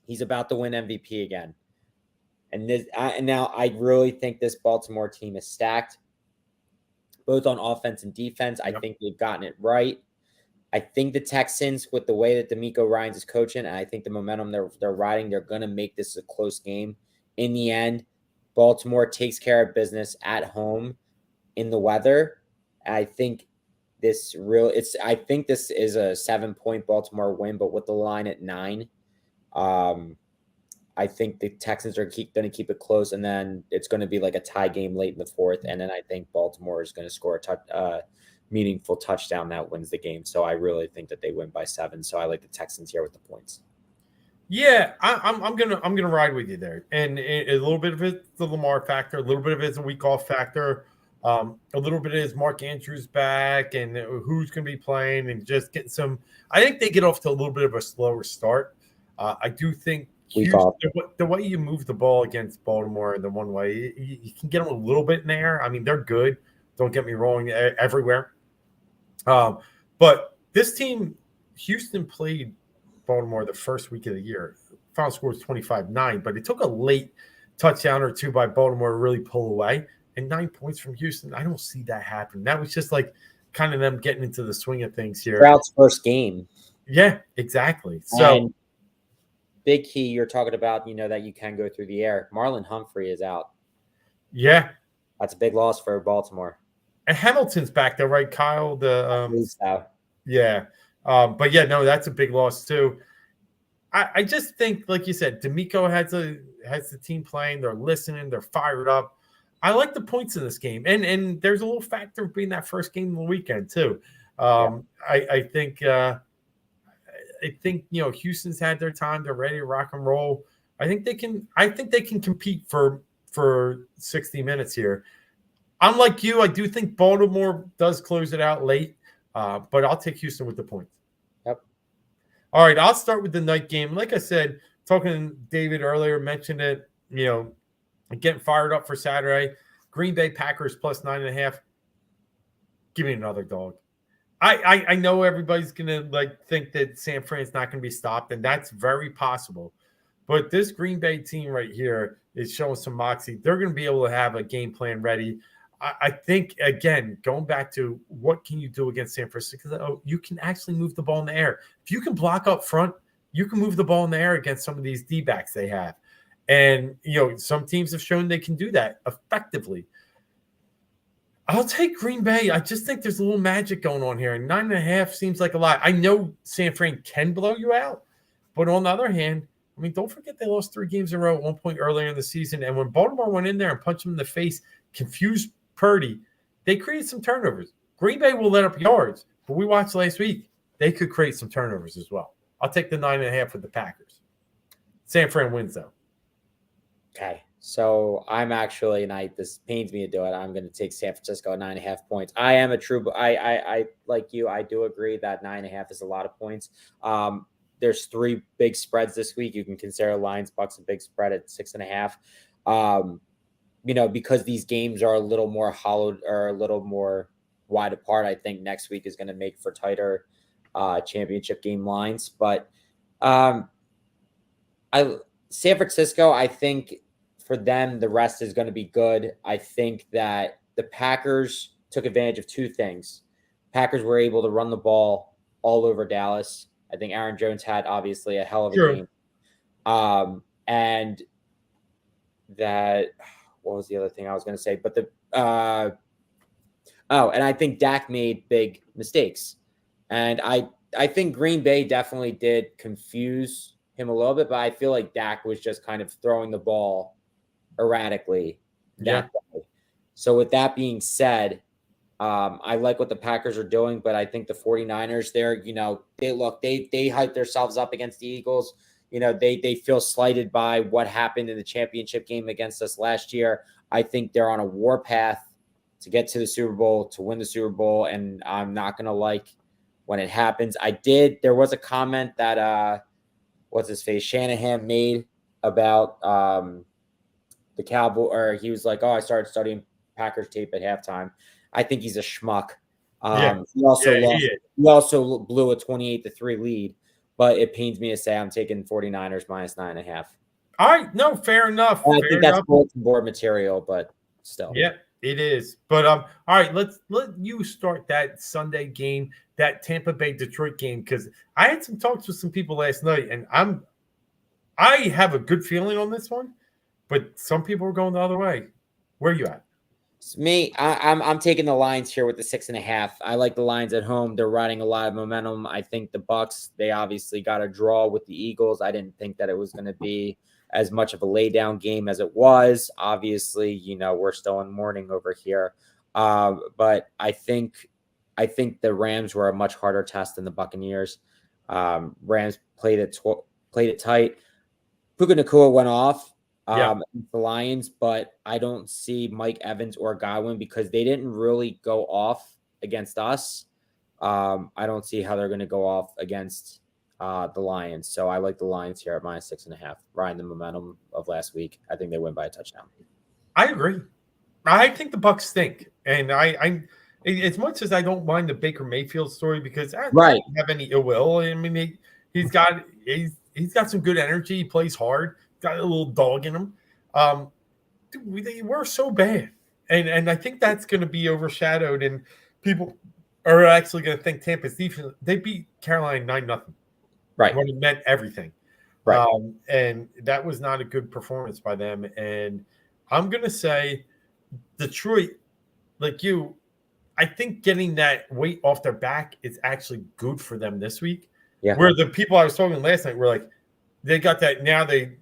He's about to win MVP again. And now I really think this Baltimore team is stacked, both on offense and defense. I think they've gotten it right. I think the Texans, with the way that D'Amico Ryans is coaching, and I think the momentum they're riding, they're going to make this a close game. In the end, Baltimore takes care of business at home in the weather. I think this is a 7-point Baltimore win, but with the line at 9, I think the Texans are going to keep it close, and then it's going to be like a tie game late in the 4th, and then I think Baltimore is going to score a meaningful touchdown that wins the game. So I really think that they win by 7. So I like the Texans here with the points. Yeah, I'm gonna ride with you there, and a little bit of it's the Lamar factor, a little bit of it's a week off factor, a little bit is Mark Andrews back, and who's going to be playing, and just getting some. I think they get off to a little bit of a slower start. I do think week off. The way you move the ball against Baltimore in the one way, you can get them a little bit in there. I mean, they're good. Don't get me wrong, everywhere. But this team, Houston played Baltimore the first week of the year. Final score was 25-9, but it took a late touchdown or two by Baltimore to really pull away. And 9 points from Houston, I don't see that happen. That was just like kind of them getting into the swing of things here. Stroud's first game. Yeah, exactly. So and big key you're talking about, that you can go through the air. Marlon Humphrey is out. Yeah. That's a big loss for Baltimore. And Hamilton's back there, right, Kyle? Yeah. But yeah, no, that's a big loss too. I just think, like you said, D'Amico has the team playing. They're listening. They're fired up. I like the points in this game, and there's a little factor of being that first game of the weekend too. I think Houston's had their time. They're ready to rock and roll. I think they can compete for 60 minutes here. Unlike you, I do think Baltimore does close it out late, but I'll take Houston with the points. Yep. All right, I'll start with the night game. Like I said, talking to David earlier, mentioned it, getting fired up for Saturday. Green Bay Packers plus 9.5. Give me another dog. I know everybody's going to think that San Fran's not going to be stopped, and that's very possible. But this Green Bay team right here is showing some moxie. They're going to be able to have a game plan ready. I think, again, going back to what can you do against San Francisco, you can actually move the ball in the air. If you can block up front, you can move the ball in the air against some of these D-backs they have. And, some teams have shown they can do that effectively. I'll take Green Bay. I just think there's a little magic going on here. And 9.5 seems like a lot. I know San Fran can blow you out. But on the other hand, I mean, don't forget they lost 3 games in a row at one point earlier in the season. And when Baltimore went in there and punched them in the face, confused Purdy, they created some turnovers. Green Bay will let up yards, but we watched last week. They could create some turnovers as well. I'll take the 9.5 with the Packers. San Fran wins, though. Okay. So I'm actually, and this pains me to do it, I'm going to take San Francisco at 9.5 points. I am a true, I like you, I do agree that 9.5 is a lot of points. There's 3 big spreads this week. You can consider Lions Bucks a big spread at 6.5. Because these games are a little more hollowed or a little more wide apart, I think next week is going to make for tighter championship game lines. But San Francisco, I think for them, the rest is going to be good. I think that the Packers took advantage of 2 things. Packers were able to run the ball all over Dallas. I think Aaron Jones had obviously a hell of a game. And that, what was the other thing I was going to say? But and I think Dak made big mistakes. And I think Green Bay definitely did confuse him a little bit, but I feel like Dak was just kind of throwing the ball erratically that way. So with that being said, I like what the Packers are doing, but I think the 49ers there, they hype themselves up against the Eagles. They feel slighted by what happened in the championship game against us last year. I think they're on a war path to get to the Super Bowl, to win the Super Bowl, and I'm not going to like when it happens. There was a comment that, what's his face, Shanahan made about the Cowboy, or he was like, I started studying Packers tape at halftime. I think he's a schmuck. He also blew a 28-3 lead, but it pains me to say I'm taking 49ers minus 9.5. All right, no, fair enough. I think that's bulletin board material, but still. Yeah, it is. But all right, let you start that Sunday game, that Tampa Bay Detroit game, because I had some talks with some people last night, and I have a good feeling on this one, but some people are going the other way. Where are you at? It's me, I'm taking the Lions here with the 6.5. I like the Lions at home. They're riding a lot of momentum. I think the Bucks, they obviously got a draw with the Eagles. I didn't think that it was going to be as much of a laydown game as it was. Obviously, we're still in mourning over here. But I think the Rams were a much harder test than the Buccaneers. Rams played it tight. Puka Nacua went off. The Lions, but I don't see Mike Evans or Godwin because they didn't really go off against us. I don't see how they're going to go off against the Lions. So I like the Lions here at -6.5. Riding the momentum of last week. I think they win by a touchdown. I agree. I think the Bucks stink, and as much as I don't mind the Baker Mayfield story because I Right. don't have any ill will. I mean, he's got some good energy. He plays hard. Got a little dog in him. Dude, they were so bad, and I think that's going to be overshadowed, and people are actually going to think Tampa's defense. They beat Carolina 9-0, Right. when it meant everything. Right. And that was not a good performance by them. And I'm going to say Detroit, like you, I think getting that weight off their back is actually good for them this week. Yeah. Where the people I was talking last night were like, they got that now they're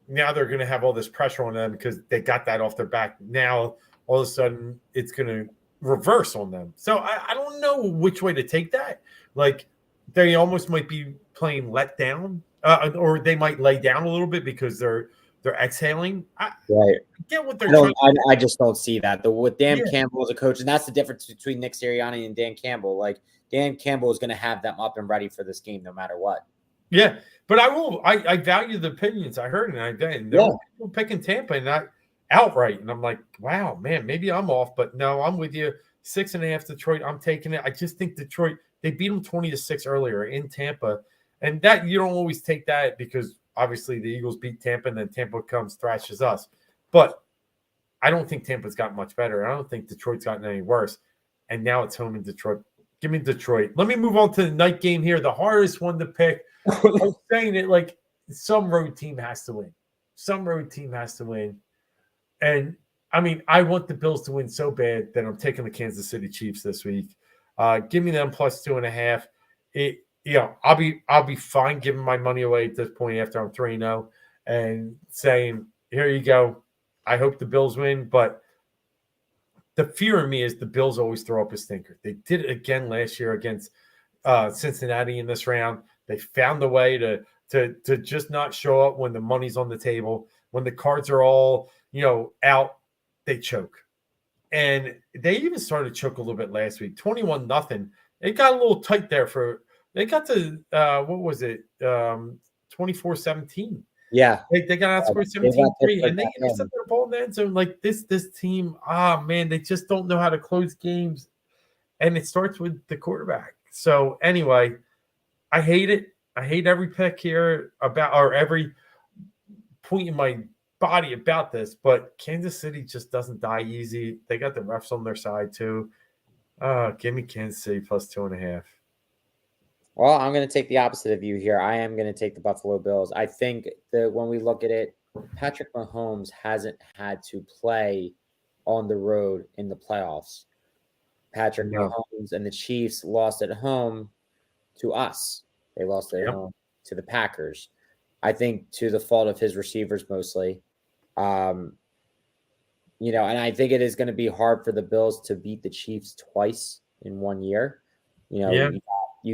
going to have all this pressure on them because they got that off their back. Now all of a sudden it's going to reverse on them. So I don't know which way to take that. Like they almost might be playing let down, or they might lay down a little bit because they're exhaling. Right. Get what they're trying. I just don't see that. With Dan Yeah. Campbell as a coach, and that's the difference between Nick Sirianni and Dan Campbell. Like Dan Campbell is going to have them up and ready for this game no matter what. Yeah, but I value the opinions I heard, and there were people picking Tampa and not outright, and I'm like, wow, man, maybe I'm off, but no, I'm with you. 6.5 Detroit, I'm taking it. I just think Detroit, they beat them 20-6 earlier in Tampa, and that you don't always take that because obviously the Eagles beat Tampa, and then Tampa comes thrashes us, but I don't think Tampa's gotten much better. I don't think Detroit's gotten any worse, and now it's home in Detroit. Give me Detroit. Let me move on to the night game here, the hardest one to pick. I'm saying it like some road team has to win. Some road team has to win. And I mean, I want the Bills to win so bad that I'm taking the Kansas City Chiefs this week. Give me them +2.5. I'll be fine giving my money away at this point after I'm 3-0 and saying, here you go. I hope the Bills win, but the fear in me is the Bills always throw up a stinker. They did it again last year against Cincinnati in this round. They found a way to just not show up when the money's on the table. When the cards are all, out, they choke. And they even started to choke a little bit last week. 21-0. It got a little tight there they got to what was it? 24-17. Yeah. They got outscored 17-3, and they intercepted the ball in the end zone. Like this team, man, they just don't know how to close games. And it starts with the quarterback. So anyway, I hate it. I hate every pick here or every point in my body about this, but Kansas City just doesn't die easy. They got the refs on their side too. Give me Kansas City +2.5. Well, I'm going to take the opposite of you here. I am going to take the Buffalo Bills. I think that when we look at it, Patrick Mahomes hasn't had to play on the road in the playoffs. Patrick Mahomes and the Chiefs lost at home to us. They lost at home to the Packers. I think to the fault of his receivers mostly. And I think it is going to be hard for the Bills to beat the Chiefs twice in 1 year. You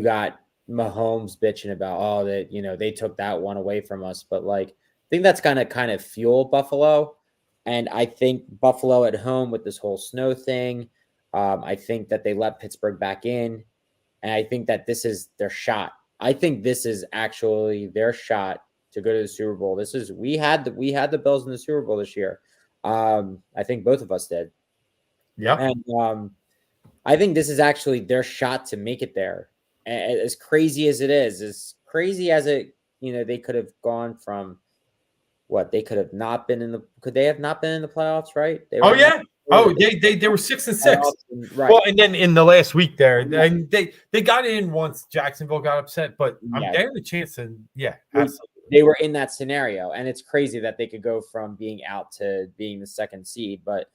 got Mahomes bitching about, they took that one away from us. But I think that's going to kind of fuel Buffalo. And I think Buffalo at home with this whole snow thing, I think that they let Pittsburgh back in. And I think that this is their shot. I think this is actually their shot to go to the Super Bowl. We had the Bills in the Super Bowl this year. I think both of us did. Yeah. And I think this is actually their shot to make it there. As crazy as it is, as crazy as it, they could have gone from what they could they have not been in the playoffs, right? They were they were 6-6. Right. Well, and then in the last week there, and they got in once Jacksonville got upset, but they had a chance, and absolutely. They were in that scenario, and it's crazy that they could go from being out to being the second seed. But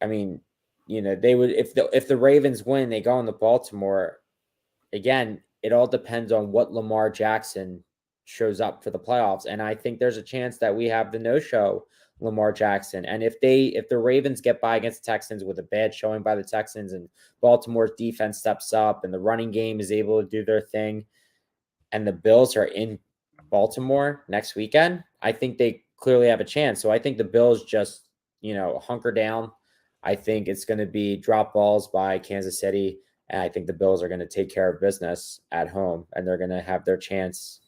I mean, they would if the Ravens win, they go into Baltimore. Again, it all depends on what Lamar Jackson shows up for the playoffs, and I think there's a chance that we have the no-show Lamar Jackson. And if the Ravens get by against the Texans with a bad showing by the Texans, and Baltimore's defense steps up, and the running game is able to do their thing, and the Bills are in Baltimore next weekend, I think they clearly have a chance. So I think the Bills just, hunker down. I think it's going to be drop balls by Kansas City. And I think the Bills are going to take care of business at home, and they're going to have their chance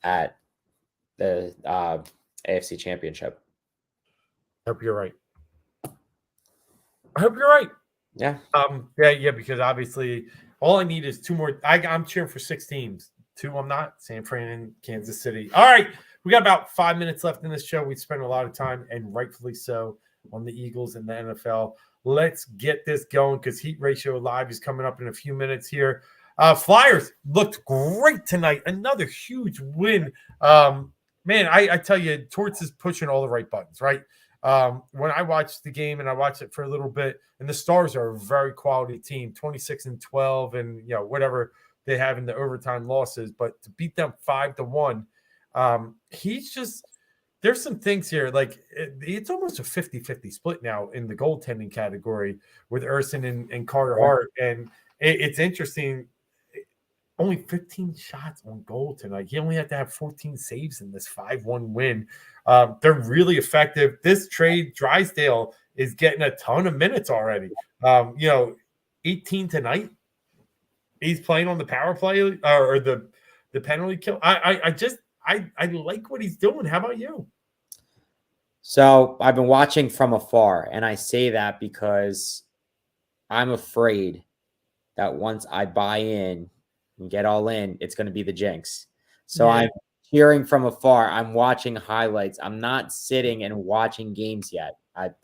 at the AFC Championship. I hope you're right. I hope you're right. Yeah. Yeah, because obviously all I need is 2 more. I'm cheering for 6 teams. 2 I'm not. San Fran and Kansas City. All right. We got about 5 minutes left in this show. We spent a lot of time, and rightfully so, on the Eagles and the NFL. Let's get this going because Heat Ratio Live is coming up in a few minutes here. Flyers looked great tonight. Another huge win. Man, I tell you, Torts is pushing all the right buttons, right? When I watched the game, and I watched it for a little bit, and the Stars are a very quality team, 26-12, and whatever they have in the overtime losses, but to beat them 5-1, he's just there's some things here like it's almost a 50-50 split now in the goaltending category with Urson and Carter Hart, and it's interesting. Only 15 shots on goal tonight. He only had to have 14 saves in this 5-1 win. They're really effective. This trade, Drysdale is getting a ton of minutes already. 18 tonight. He's playing on the power play or the penalty kill. I like what he's doing. How about you? So I've been watching from afar, and I say that because I'm afraid that once I buy in and get all in, it's going to be the jinx. So I'm hearing from afar. I'm watching highlights. I'm not sitting and watching games yet. I'm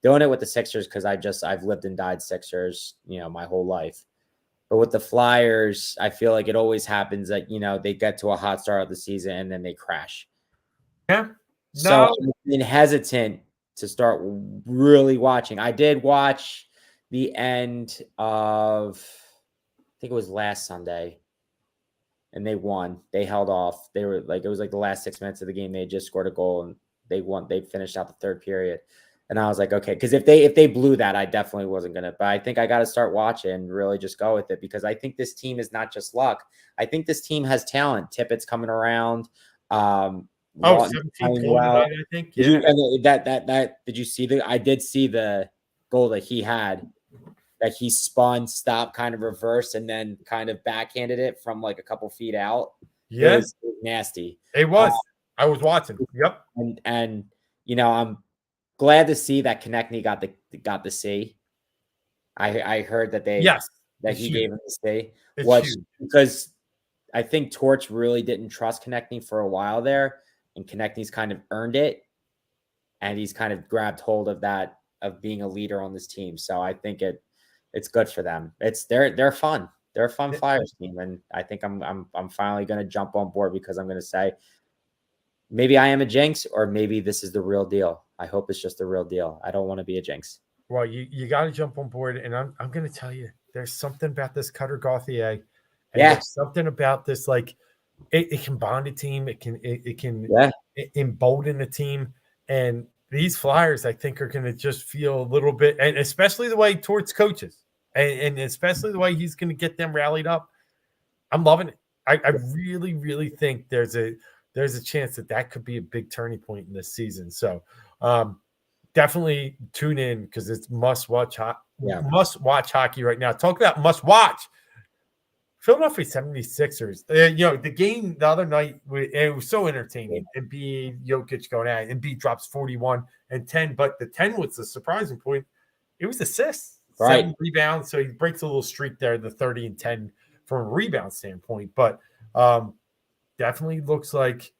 doing it with the Sixers because I've lived and died Sixers, my whole life. But with the Flyers, I feel like it always happens that, they get to a hot start of the season and then they crash. Yeah. So I've been hesitant to start really watching. I did watch the end of, I think it was last Sunday, and they won. They held off. They were like, it was like the last 6 minutes of the game. They had just scored a goal and they won. They finished out the third period. And I was like, okay, because if they blew that, I definitely wasn't going to. But I think I got to start watching and really just go with it because I think this team is not just luck. I think this team has talent. Tippett's coming around. 17 well. I think. Yeah. Did you see I did see the goal that he had, that he spun, stopped, kind of reversed, and then kind of backhanded it from like a couple feet out. Yeah. It was nasty. It was. I was watching. Yep. And I'm glad to see that Konechny got the C. I heard that he gave him the C. Because I think Torch really didn't trust Konechny for a while there, and Konechny's kind of earned it, and he's kind of grabbed hold of that, of being a leader on this team. So I think it's good for them. They're fun. They're a fun Flyers team, and I think I'm finally going to jump on board because I'm going to say maybe I am a jinx, or maybe this is the real deal. I hope it's just the real deal. I don't want to be a jinx. Well, you got to jump on board, and I'm going to tell you, there's something about this Cutter Gauthier, and there's something about this, like it can bond a team, it can embolden a team, and these Flyers, I think, are going to just feel a little bit, and especially the way Torts coaches, and especially the way he's going to get them rallied up. I'm loving it. I really, really think there's a chance that could be a big turning point in this season. So definitely tune in because it's must-watch hockey right now. Talk about must-watch. Philadelphia 76ers. The game the other night, it was so entertaining. Embiid, Jokic going at it. Embiid drops 41 and 10, but the 10 was the surprising point. It was assists, 7 rebounds, so he breaks a little streak there, the 30 and 10 from a rebound standpoint. But definitely looks like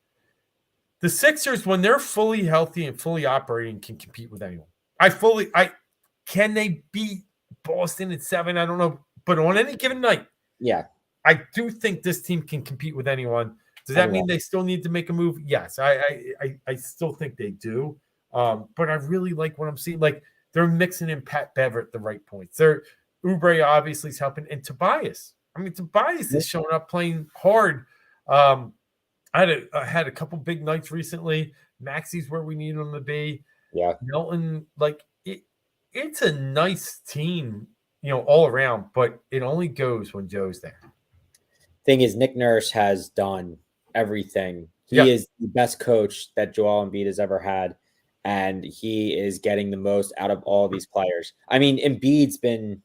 the Sixers, when they're fully healthy and fully operating, can compete with anyone. Can they beat Boston at 7? I don't know, but on any given night, I do think this team can compete with anyone. Does that mean they still need to make a move? Yes, I still think they do. But I really like what I'm seeing. Like they're mixing in Pat Bev at the right points. Oubre obviously is helping, and Tobias. I mean, Tobias is showing up playing hard. I had a couple big nights recently. Maxi's where we need him to be. Yeah, Milton, like it's a nice team, all around, but it only goes when Joe's there. Thing is, Nick Nurse has done everything. He is the best coach that Joel Embiid has ever had, and he is getting the most out of all of these players. I mean, Embiid's been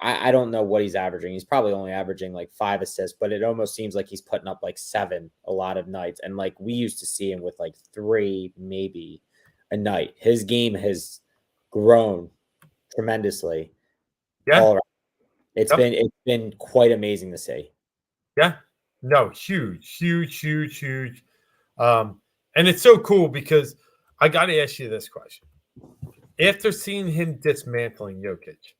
I don't know what he's averaging. He's probably only averaging like 5 assists, but it almost seems like he's putting up like 7 a lot of nights. And like we used to see him with like 3 maybe a night. His game has grown tremendously. Yeah. All around. It's been quite amazing to see. Yeah. No, huge. And it's so cool because I got to ask you this question. After seeing him dismantling Jokic,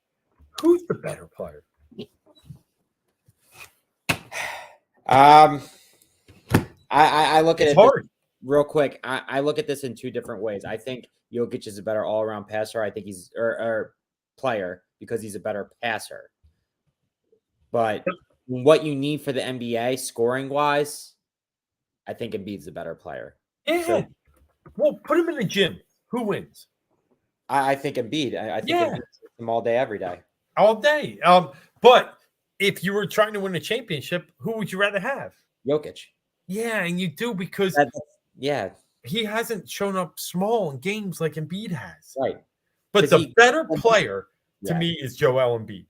who's the better player? I look at It's it hard. real quick. I look at this in 2 different ways. I think Jokic is a better all-around passer. I think he's or player because he's a better passer. But what you need for the NBA scoring-wise, I think Embiid's a better player. Yeah. So, well, put him in the gym. Who wins? I think Embiid. I think Embiid him all day, every day. All day. But if you were trying to win a championship, who would you rather have? Jokic. Yeah, and you do because he hasn't shown up small in games like Embiid has. Right. But the better player to me is Joel Embiid.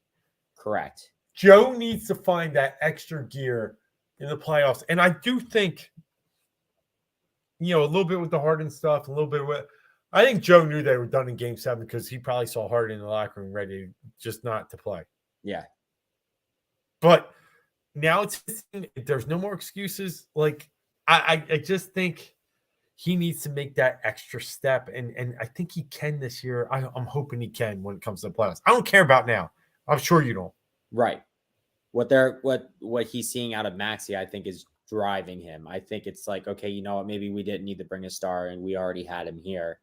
Correct. Joe needs to find that extra gear in the playoffs. And I do think, a little bit with the Harden stuff, a little bit with I think Joe knew they were done in Game 7 because he probably saw Harden in the locker room ready just not to play. Yeah. But now there's no more excuses. Like, I just think he needs to make that extra step. And I think he can this year. I'm hoping he can when it comes to the playoffs. I don't care about now. I'm sure you don't. Right. What he's seeing out of Maxey, I think, is driving him. I think it's like, okay, you know what? Maybe we didn't need to bring a star and we already had him here.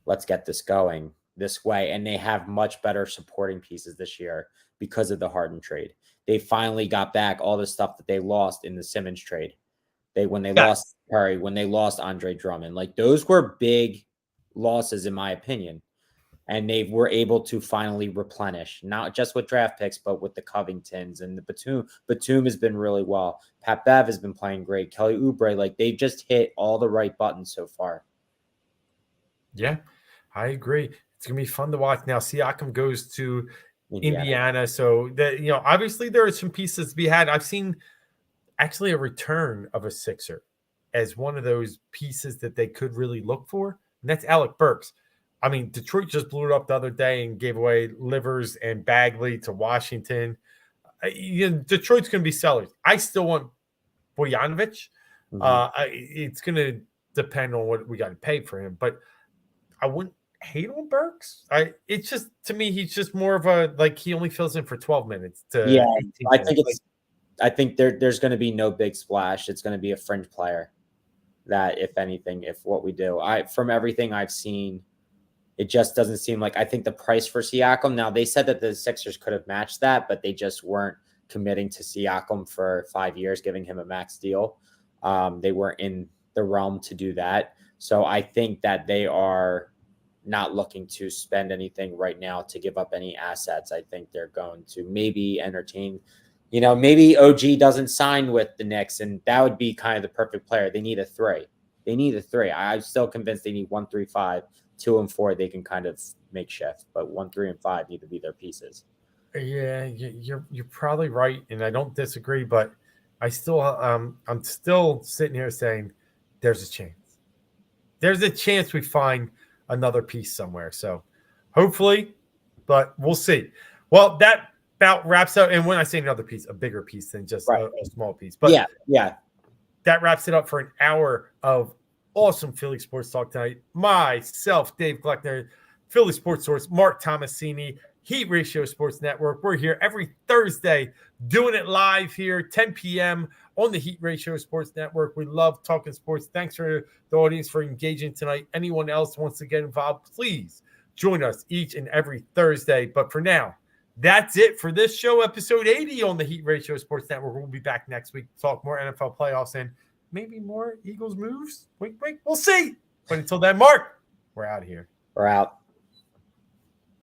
Let's get this going this way. And they have much better supporting pieces this year because of the Harden trade. They finally got back all the stuff that they lost in the Simmons trade. When they lost Curry, when they lost Andre Drummond, like those were big losses in my opinion. And they were able to finally replenish, not just with draft picks, but with the Covingtons and the Batum. Batum has been really well. Pat Bev has been playing great. Kelly Oubre, like they've just hit all the right buttons so far. Yeah, I agree. It's gonna be fun to watch. Now, Siakam goes to Indiana, so that obviously there are some pieces to be had. I've seen actually a return of a Sixer as one of those pieces that they could really look for, and that's Alec Burks. I mean, Detroit just blew it up the other day and gave away Livers and Bagley to Washington. Detroit's going to be sellers. I still want Bojanovic. It's going to depend on what we got to pay for him, but I wouldn't hate on Burks. It's just, to me, he's just more of a, like, he only fills in for 12 minutes. I think there's going to be no big splash. It's going to be a fringe player that, if anything, if what we do, from everything I've seen, it just doesn't seem like. I think the price for Siakam, now they said that the Sixers could have matched that, but they just weren't committing to Siakam for 5 years, giving him a max deal. They weren't in the realm to do that. So I think that they are not looking to spend anything right now to give up any assets. I think they're going to maybe entertain, maybe OG doesn't sign with the Knicks, and that would be kind of the perfect player. They need a 3. I'm still convinced they need 1, 3, 5. 2 and 4, they can kind of make shift, but 1, 3, and 5 need to be their pieces. Yeah, you're probably right, and I don't disagree. But I still, I'm still sitting here saying there's a chance. There's a chance we find another piece somewhere. So hopefully, but we'll see. Well, that about wraps up. And when I say another piece, a bigger piece than just a small piece. But yeah, that wraps it up for an hour of awesome Philly sports talk tonight. Myself, Dave Gleckner, Philly Sports Source, Marc Tomasini, Heat Ratio Sports Network. We're here every Thursday doing it live here, 10 p.m. on the Heat Ratio Sports Network. We love talking sports. Thanks for the audience for engaging tonight. Anyone else wants to get involved, please join us each and every Thursday. But for now, that's it for this show, episode 80 on the Heat Ratio Sports Network. We'll be back next week to talk more NFL playoffs and maybe more Eagles moves. Wink, wink. We'll see. But until then, Marc, we're out of here. We're out.